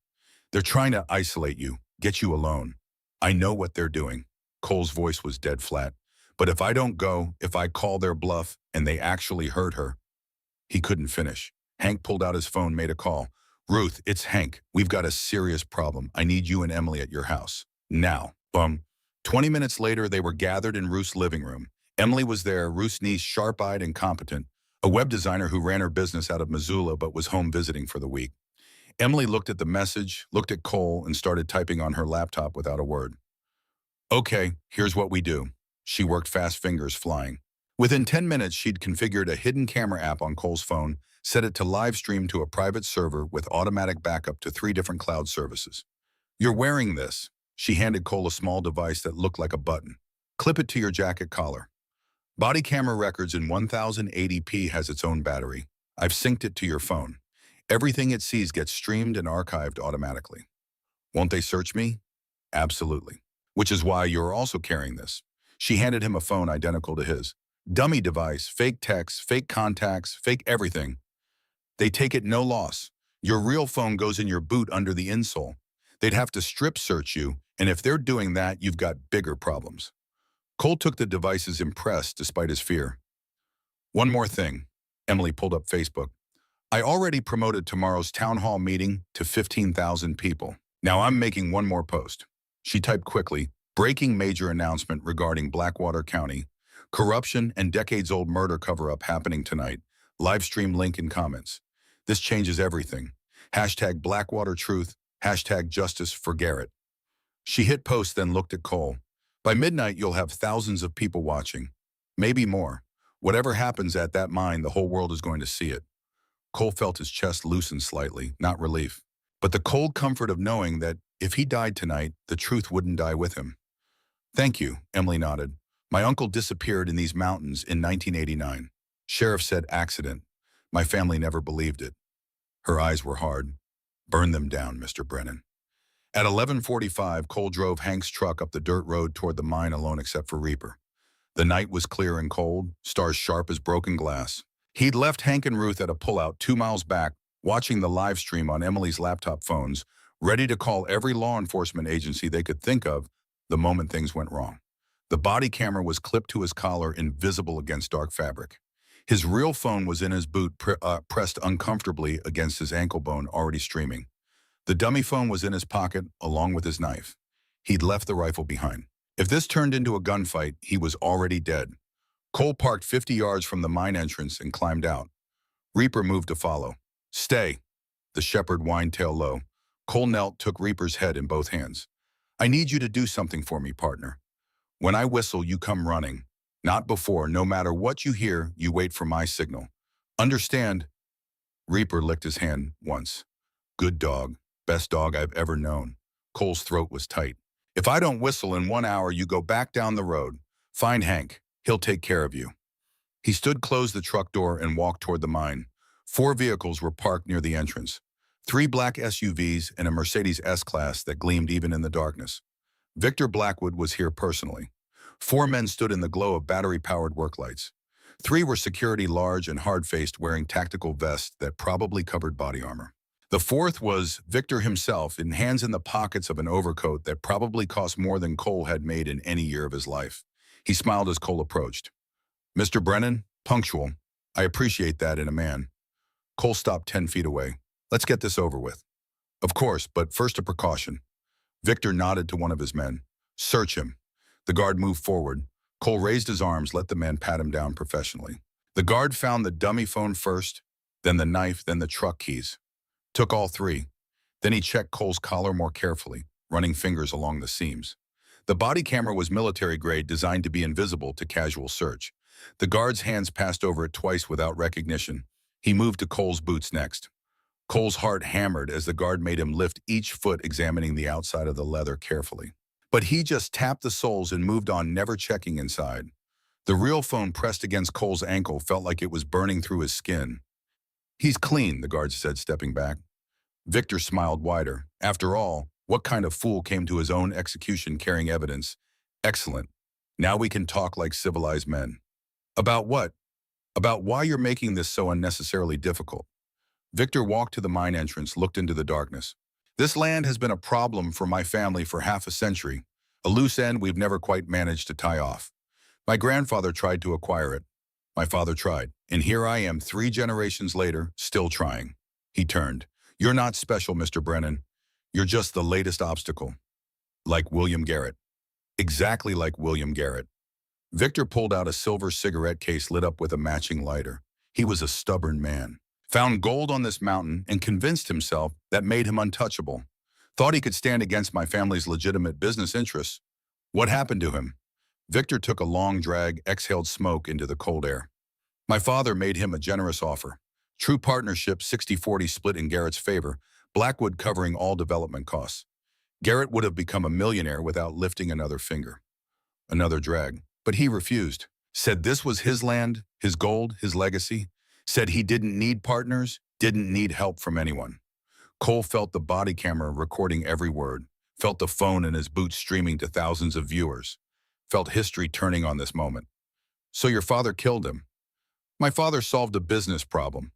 They're trying to isolate you, get you alone. I know what they're doing. Cole's voice was dead flat. But if I don't go, if I call their bluff, and they actually hurt her. He couldn't finish. Hank pulled out his phone, made a call. Ruth, it's Hank. We've got a serious problem. I need you and Emily at your house. Now. 20 minutes later, they were gathered in Ruth's living room. Emily was there, Ruth's niece, sharp-eyed and competent, a web designer who ran her business out of Missoula but was home visiting for the week. Emily looked at the message, looked at Cole, and started typing on her laptop without a word. Okay, here's what we do. She worked fast, fingers flying. Within 10 minutes, she'd configured a hidden camera app on Cole's phone, set it to live stream to a private server with automatic backup to 3 different cloud services. You're wearing this. She handed Cole a small device that looked like a button. Clip it to your jacket collar. Body camera records in 1080p has its own battery. I've synced it to your phone. Everything it sees gets streamed and archived automatically. Won't they search me? Absolutely. Which is why you're also carrying this. She handed him a phone identical to his. Dummy device, fake texts, fake contacts, fake everything. They take it no loss. Your real phone goes in your boot under the insole. They'd have to strip search you, and if they're doing that, you've got bigger problems. Cole took the devices impressed despite his fear. One more thing. Emily pulled up Facebook. I already promoted tomorrow's town hall meeting to 15,000 people. Now I'm making one more post. She typed quickly, breaking major announcement regarding Blackwater County. Corruption and decades-old murder cover-up happening tonight. Live stream link in comments. This changes everything. Hashtag Blackwater Truth. Hashtag Justice for Garrett. She hit post, then looked at Cole. By midnight, you'll have thousands of people watching. Maybe more. Whatever happens at that mine, the whole world is going to see it. Cole felt his chest loosen slightly, not relief, but the cold comfort of knowing that if he died tonight, the truth wouldn't die with him. Thank you, Emily nodded. My uncle disappeared in these mountains in 1989. Sheriff said accident. My family never believed it. Her eyes were hard. Burn them down, Mr. Brennan. At 11:45, Cole drove Hank's truck up the dirt road toward the mine alone except for Reaper. The night was clear and cold, stars sharp as broken glass. He'd left Hank and Ruth at a pullout 2 miles back, watching the live stream on Emily's laptop phones, ready to call every law enforcement agency they could think of the moment things went wrong. The body camera was clipped to his collar, invisible against dark fabric. His real phone was in his boot, pressed uncomfortably against his ankle bone, already streaming. The dummy phone was in his pocket, along with his knife. He'd left the rifle behind. If this turned into a gunfight, he was already dead. Cole parked 50 yards from the mine entrance and climbed out. Reaper moved to follow. Stay. The shepherd whined tail low. Cole knelt, took Reaper's head in both hands. I need you to do something for me, partner. When I whistle, you come running. Not before. No matter what you hear, you wait for my signal. Understand? Reaper licked his hand once. Good dog. Best dog I've ever known. Cole's throat was tight. If I don't whistle in 1 hour, you go back down the road. Find Hank. He'll take care of you. He stood, closed the truck door, and walked toward the mine. 4 vehicles were parked near the entrance. 3 black SUVs and a Mercedes S-Class that gleamed even in the darkness. Victor Blackwood was here personally. 4 men stood in the glow of battery-powered work lights. 3 were security, large and hard-faced, wearing tactical vests that probably covered body armor. The 4th was Victor himself, in hands in the pockets of an overcoat that probably cost more than Cole had made in any year of his life. He smiled as Cole approached. Mr. Brennan, punctual. I appreciate that in a man. Cole stopped 10 feet away. Let's get this over with. Of course, but first a precaution. Victor nodded to one of his men. Search him. The guard moved forward. Cole raised his arms, let the man pat him down professionally. The guard found the dummy phone first, then the knife, then the truck keys. Took all 3. Then he checked Cole's collar more carefully. running fingers along the seams. The body camera was military-grade, designed to be invisible to casual search. The guard's hands passed over it twice without recognition. He moved to Cole's boots next. Cole's heart hammered as the guard made him lift each foot, examining the outside of the leather carefully. But he just tapped the soles and moved on, never checking inside. The real phone pressed against Cole's ankle felt like it was burning through his skin. "He's clean," the guard said, stepping back. Victor smiled wider. After all, what kind of fool came to his own execution carrying evidence? "Excellent. Now we can talk like civilized men." "About what?" "About why you're making this so unnecessarily difficult." Victor walked to the mine entrance, looked into the darkness. "This land has been a problem for my family for half a century, a loose end we've never quite managed to tie off. My grandfather tried to acquire it. My father tried. And here I am 3 generations later, still trying." He turned. "You're not special, Mr. Brennan. You're just the latest obstacle." "Like William Garrett." "Exactly like William Garrett." Victor pulled out a silver cigarette case lit up with a matching lighter. He was a stubborn man. Found gold on this mountain and convinced himself that made him untouchable. Thought he could stand against my family's legitimate business interests. What happened to him? Victor took a long drag, exhaled smoke into the cold air. My father made him a generous offer. True partnership, 60-40 split in Garrett's favor, Blackwood covering all development costs. Garrett would have become a millionaire without lifting another finger. Another drag. But he refused. Said this was his land, his gold, his legacy. Said he didn't need partners, didn't need help from anyone. Cole felt the body camera recording every word, felt the phone in his boots streaming to thousands of viewers, felt history turning on this moment. "So your father killed him?" "My father solved a business problem."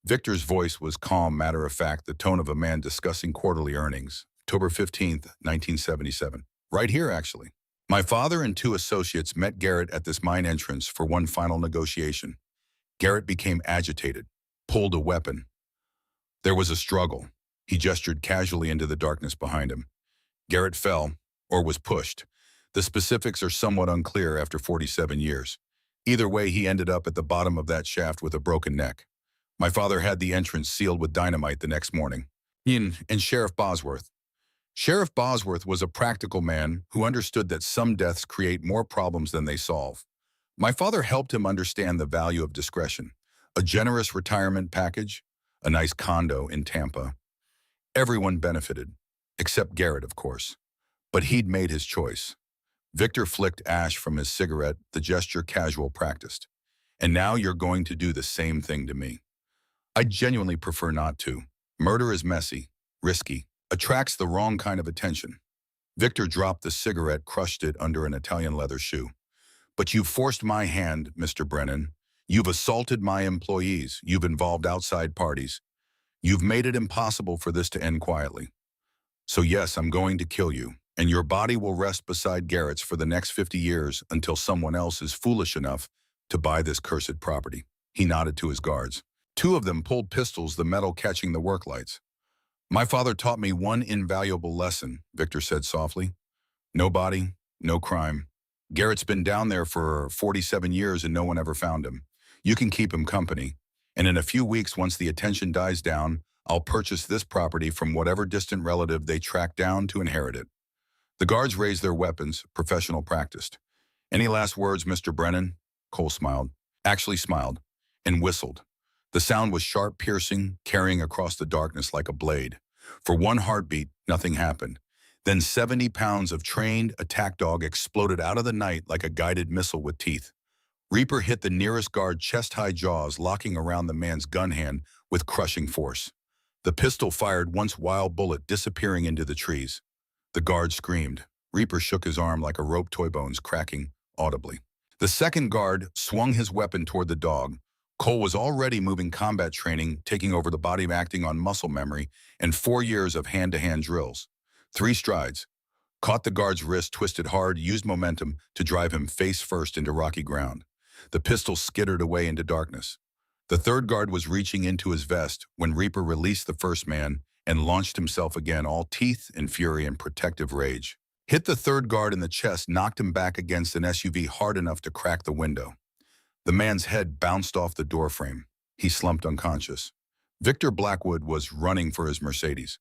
Victor's voice was calm, matter-of-fact, the tone of a man discussing quarterly earnings. October 15th, 1977. Right here, actually. "My father and 2 associates met Garrett at this mine entrance for one final negotiation. Garrett became agitated, pulled a weapon. There was a struggle." He gestured casually into the darkness behind him. "Garrett fell, or was pushed. The specifics are somewhat unclear after 47 years. Either way, he ended up at the bottom of that shaft with a broken neck. My father had the entrance sealed with dynamite the next morning. And Sheriff Bosworth. Sheriff Bosworth was a practical man who understood that some deaths create more problems than they solve. My father helped him understand the value of discretion. A generous retirement package, a nice condo in Tampa. Everyone benefited, except Garrett, of course. But he'd made his choice." Victor flicked ash from his cigarette, the gesture casual practiced. "And now you're going to do the same thing to me." "I genuinely prefer not to. Murder is messy, risky, attracts the wrong kind of attention." Victor dropped the cigarette, crushed it under an Italian leather shoe. "But you've forced my hand, Mr. Brennan. You've assaulted my employees. You've involved outside parties. You've made it impossible for this to end quietly. So yes, I'm going to kill you, and your body will rest beside Garrett's for the next 50 years until someone else is foolish enough to buy this cursed property." He nodded to his guards. 2 of them pulled pistols, the metal catching the work lights. "My father taught me one invaluable lesson," Victor said softly. "No body, no crime. Garrett's been down there for 47 years and no one ever found him. You can keep him company. And in a few weeks, once the attention dies down, I'll purchase this property from whatever distant relative they track down to inherit it." The guards raised their weapons, professional practiced. "Any last words, Mr. Brennan?" Cole smiled, actually smiled, and whistled. The sound was sharp, piercing, carrying across the darkness like a blade. For one heartbeat, nothing happened. Then 70 pounds of trained attack dog exploded out of the night like a guided missile with teeth. Reaper hit the nearest guard chest-high, jaws locking around the man's gun hand with crushing force. The pistol fired once wild bullet disappearing into the trees. The guard screamed. Reaper shook his arm like a rope, toy bones cracking audibly. The second guard swung his weapon toward the dog. Cole was already moving combat training, taking over the body, acting on muscle memory, and 4 years of hand-to-hand drills. 3 strides. Caught the guard's wrist, twisted hard, used momentum to drive him face first into rocky ground. The pistol skittered away into darkness. The third guard was reaching into his vest when Reaper released the first man and launched himself again, all teeth and fury and protective rage. Hit the third guard in the chest, knocked him back against an SUV hard enough to crack the window. The man's head bounced off the doorframe. He slumped unconscious. Victor Blackwood was running for his Mercedes.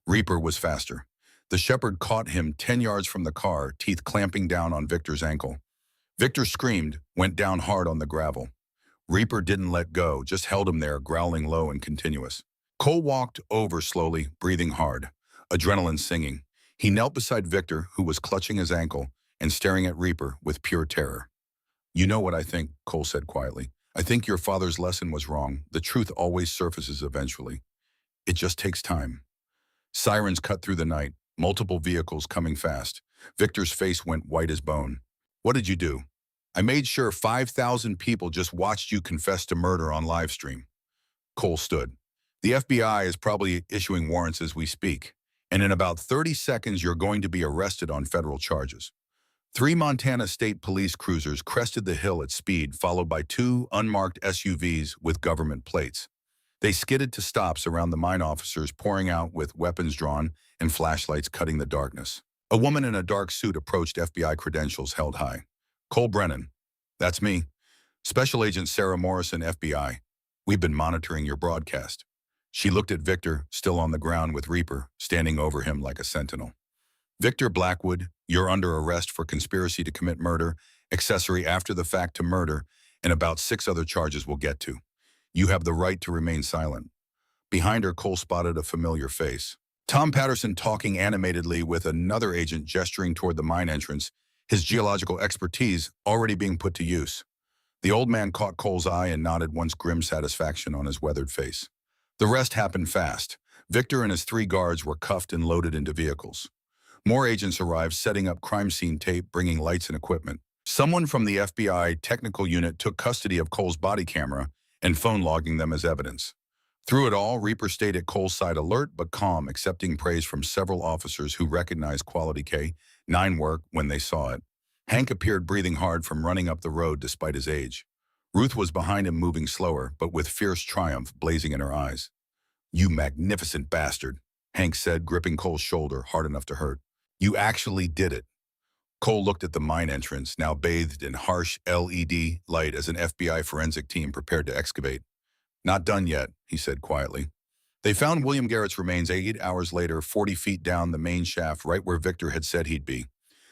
Reaper was faster. The shepherd caught him 10 yards from the car, teeth clamping down on Victor's ankle. Victor screamed, went down hard on the gravel. Reaper didn't let go, just held him there, growling low and continuous. Cole walked over slowly, breathing hard, adrenaline singing. He knelt beside Victor, who was clutching his ankle and staring at Reaper with pure terror. "You know what I think," Cole said quietly. "I think your father's lesson was wrong. The truth always surfaces eventually. It just takes time." Sirens cut through the night, multiple vehicles coming fast. Victor's face went white as bone. "What did you do?" "I made sure 5,000 people just watched you confess to murder on live stream." Cole stood. "The FBI is probably issuing warrants as we speak, and in about 30 seconds you're going to be arrested on federal charges." Three Montana State Police cruisers crested the hill at speed, followed by two unmarked SUVs with government plates. They skidded to stops around the mine officers, pouring out with weapons drawn and flashlights cutting the darkness. A woman in a dark suit approached, FBI credentials held high. "Cole Brennan." "That's me." "Special Agent Sarah Morrison, FBI. We've been monitoring your broadcast." She looked at Victor, still on the ground with Reaper, standing over him like a sentinel. "Victor Blackwood, you're under arrest for conspiracy to commit murder, accessory after the fact to murder, and about 6 other charges we'll get to. You have the right to remain silent." Behind her, Cole spotted a familiar face. Tom Patterson talking animatedly with another agent gesturing toward the mine entrance, his geological expertise already being put to use. The old man caught Cole's eye and nodded, once grim satisfaction on his weathered face. The rest happened fast. Victor and his 3 guards were cuffed and loaded into vehicles. More agents arrived, setting up crime scene tape, bringing lights and equipment. Someone from the FBI technical unit took custody of Cole's body camera and phone, logging them as evidence. Through it all, Reaper stayed at Cole's side, alert but calm, accepting praise from several officers who recognized quality K-9 work when they saw it. Hank appeared, breathing hard from running up the road despite his age. Ruth was behind him, moving slower, but with fierce triumph blazing in her eyes. "You magnificent bastard," Hank said, gripping Cole's shoulder hard enough to hurt. "You actually did it." Cole looked at the mine entrance, now bathed in harsh LED light, as an FBI forensic team prepared to excavate. "Not done yet," he said quietly. They found William Garrett's remains 8 hours later, 40 feet down the main shaft, right where Victor had said he'd be.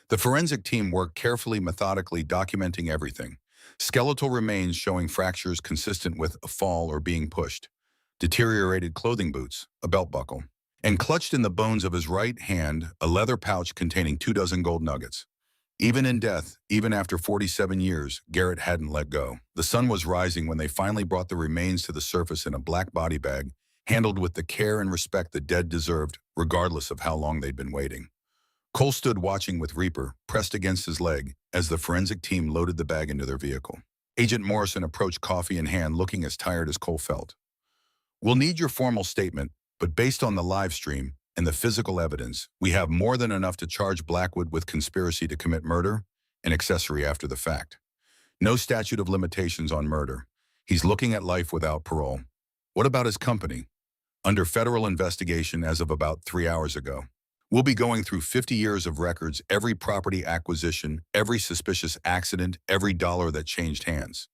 The forensic team worked carefully, methodically, documenting everything. Skeletal remains showing fractures consistent with a fall or being pushed. Deteriorated clothing boots, a belt buckle. And clutched in the bones of his right hand, a leather pouch containing 24 gold nuggets. Even in death, even after 47 years, Garrett hadn't let go. The sun was rising when they finally brought the remains to the surface in a black body bag, handled with the care and respect the dead deserved, regardless of how long they'd been waiting. Cole stood watching with Reaper pressed against his leg as the forensic team loaded the bag into their vehicle. Agent Morrison approached, coffee in hand, looking as tired as Cole felt. "We'll need your formal statement, but based on the live stream and the physical evidence, we have more than enough to charge Blackwood with conspiracy to commit murder and accessory after the fact. No statute of limitations on murder. He's looking at life without parole." "What about his company?" "Under federal investigation as of about 3 hours ago. We'll be going through 50 years of records, every property acquisition, every suspicious accident, every dollar that changed hands."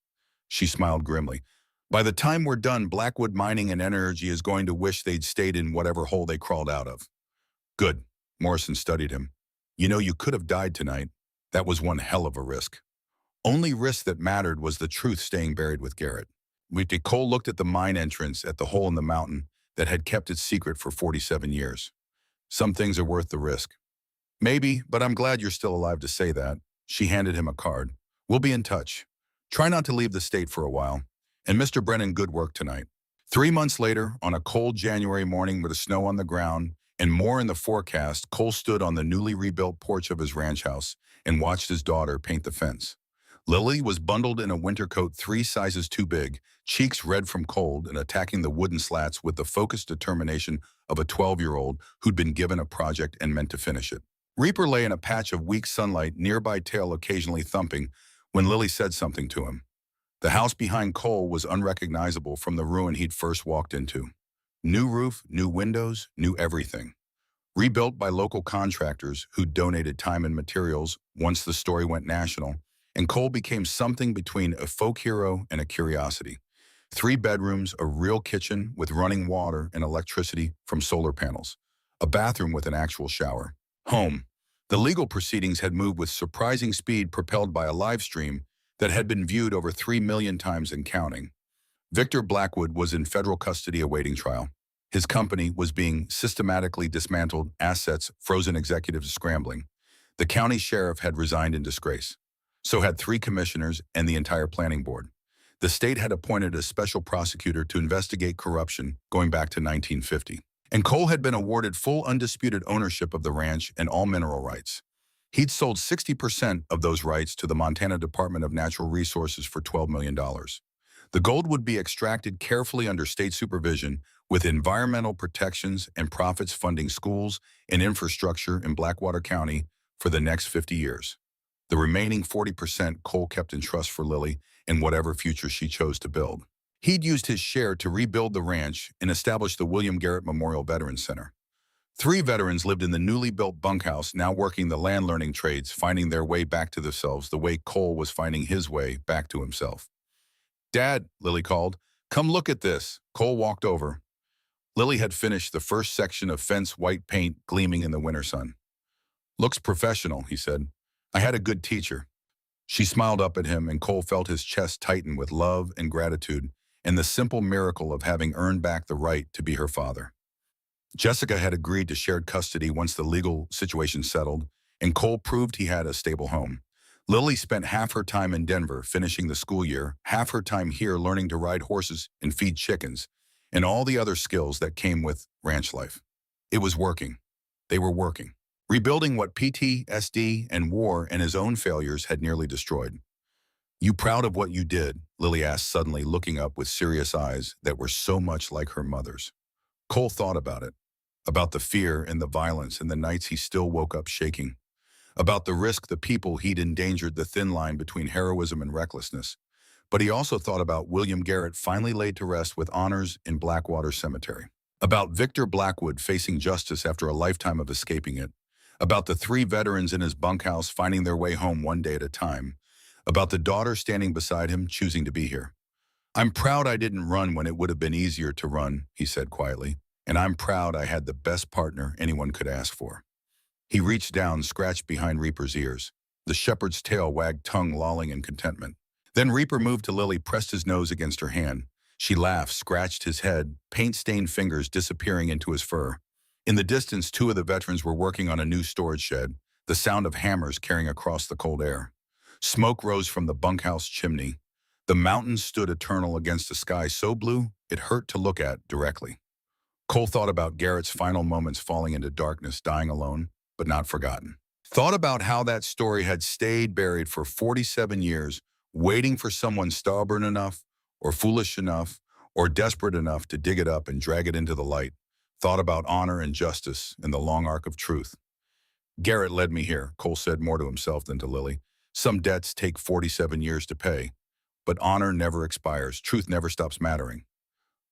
She smiled grimly. "By the time we're done, Blackwood Mining and Energy is going to wish they'd stayed in whatever hole they crawled out of." "Good." Morrison studied him. "You know, you could have died tonight. That was one hell of a risk." "Only risk that mattered was the truth staying buried with Garrett." Cole looked at the mine entrance, at the hole in the mountain that had kept its secret for 47 years. "Some things are worth the risk." "Maybe, but I'm glad you're still alive to say that." She handed him a card. "We'll be in touch. Try not to leave the state for a while. And Mr. Brennan, good work tonight." 3 months later, on a cold January morning with the snow on the ground and more in the forecast, Cole stood on the newly rebuilt porch of his ranch house and watched his daughter paint the fence. Lily was bundled in a winter coat 3 sizes too big, cheeks red from cold, and attacking the wooden slats with the focused determination of a 12-year-old who'd been given a project and meant to finish it. Reaper lay in a patch of weak sunlight, nearby, tail occasionally thumping, when Lily said something to him. The house behind Cole was unrecognizable from the ruin he'd first walked into. New roof, new windows, new everything. Rebuilt by local contractors who donated time and materials once the story went national, and Cole became something between a folk hero and a curiosity. 3 bedrooms, a real kitchen with running water and electricity from solar panels, a bathroom with an actual shower. Home. The legal proceedings had moved with surprising speed, propelled by a live stream that had been viewed over 3 million times and counting. Victor Blackwood was in federal custody awaiting trial. His company was being systematically dismantled, assets frozen, executives scrambling. The county sheriff had resigned in disgrace. So had 3 commissioners and the entire planning board. The state had appointed a special prosecutor to investigate corruption going back to 1950. And Cole had been awarded full undisputed ownership of the ranch and all mineral rights. He'd sold 60% of those rights to the Montana Department of Natural Resources for $12 million. The gold would be extracted carefully under state supervision, with environmental protections and profits funding schools and infrastructure in Blackwater County for the next 50 years. The remaining 40% Cole kept in trust for Lily and whatever future she chose to build. He'd used his share to rebuild the ranch and establish the William Garrett Memorial Veterans Center. 3 veterans lived in the newly built bunkhouse, now working the land learning trades, finding their way back to themselves the way Cole was finding his way back to himself. "Dad," Lily called, "come look at this." Cole walked over. Lily had finished the first section of fence, white paint gleaming in the winter sun. "Looks professional," he said. "I had a good teacher." She smiled up at him, and Cole felt his chest tighten with love and gratitude and the simple miracle of having earned back the right to be her father. Jessica had agreed to shared custody once the legal situation settled, and Cole proved he had a stable home. Lily spent half her time in Denver finishing the school year, half her time here learning to ride horses and feed chickens, and all the other skills that came with ranch life. It was working. They were working. Rebuilding what PTSD and war and his own failures had nearly destroyed. "You proud of what you did?" Lily asked, suddenly looking up with serious eyes that were so much like her mother's. Cole thought about the fear and the violence and the nights he still woke up shaking, about the risk, the people he'd endangered, the thin line between heroism and recklessness. But he also thought about William Garrett finally laid to rest with honors in Blackwater Cemetery, about Victor Blackwood facing justice after a lifetime of escaping it, about the 3 veterans in his bunkhouse finding their way home one day at a time, about the daughter standing beside him choosing to be here. "I'm proud I didn't run when it would have been easier to run," he said quietly, "and I'm proud I had the best partner anyone could ask for." He reached down, scratched behind Reaper's ears. The shepherd's tail wagged, tongue lolling in contentment. Then Reaper moved to Lily, pressed his nose against her hand. She laughed, scratched his head, paint-stained fingers disappearing into his fur. In the distance, 2 of the veterans were working on a new storage shed, the sound of hammers carrying across the cold air. Smoke rose from the bunkhouse chimney. The mountains stood eternal against a sky so blue it hurt to look at directly. Cole thought about Garrett's final moments falling into darkness, dying alone, but not forgotten. Thought about how that story had stayed buried for 47 years, waiting for someone stubborn enough, or foolish enough, or desperate enough to dig it up and drag it into the light. Thought about honor and justice and the long arc of truth. "Garrett led me here," Cole said, more to himself than to Lily. "Some debts take 47 years to pay, but honor never expires. Truth never stops mattering."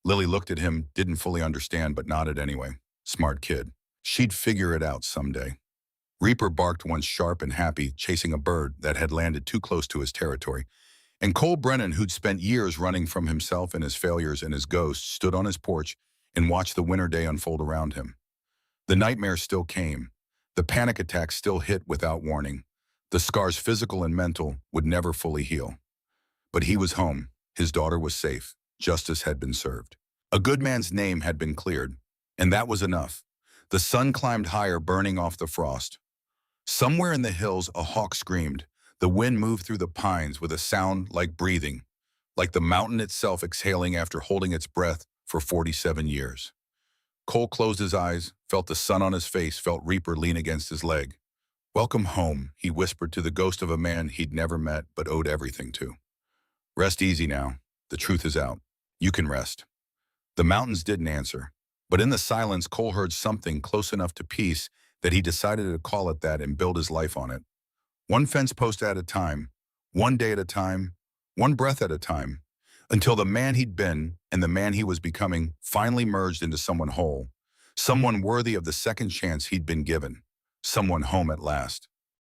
Lily looked at him, didn't fully understand, but nodded anyway. Smart kid. She'd figure it out someday. Reaper barked once, sharp and happy, chasing a bird that had landed too close to his territory. And Cole Brennan, who'd spent years running from himself and his failures and his ghosts, stood on his porch and watched the winter day unfold around him. The nightmare still came. The panic attacks still hit without warning. The scars, physical and mental, would never fully heal. But he was home. His daughter was safe. Justice had been served. A good man's name had been cleared. And that was enough. The sun climbed higher, burning off the frost. Somewhere in the hills, a hawk screamed. The wind moved through the pines with a sound like breathing, like the mountain itself exhaling after holding its breath for 47 years. Cole closed his eyes, felt the sun on his face, felt Reaper lean against his leg. "Welcome home," he whispered to the ghost of a man he'd never met but owed everything to. "Rest easy now. The truth is out. You can rest." The mountains didn't answer, but in the silence, Cole heard something close enough to peace that he decided to call it that and build his life on it. One fence post at a time, one day at a time, one breath at a time, until the man he'd been and the man he was becoming finally merged into someone whole, someone worthy of the second chance he'd been given, someone home at last.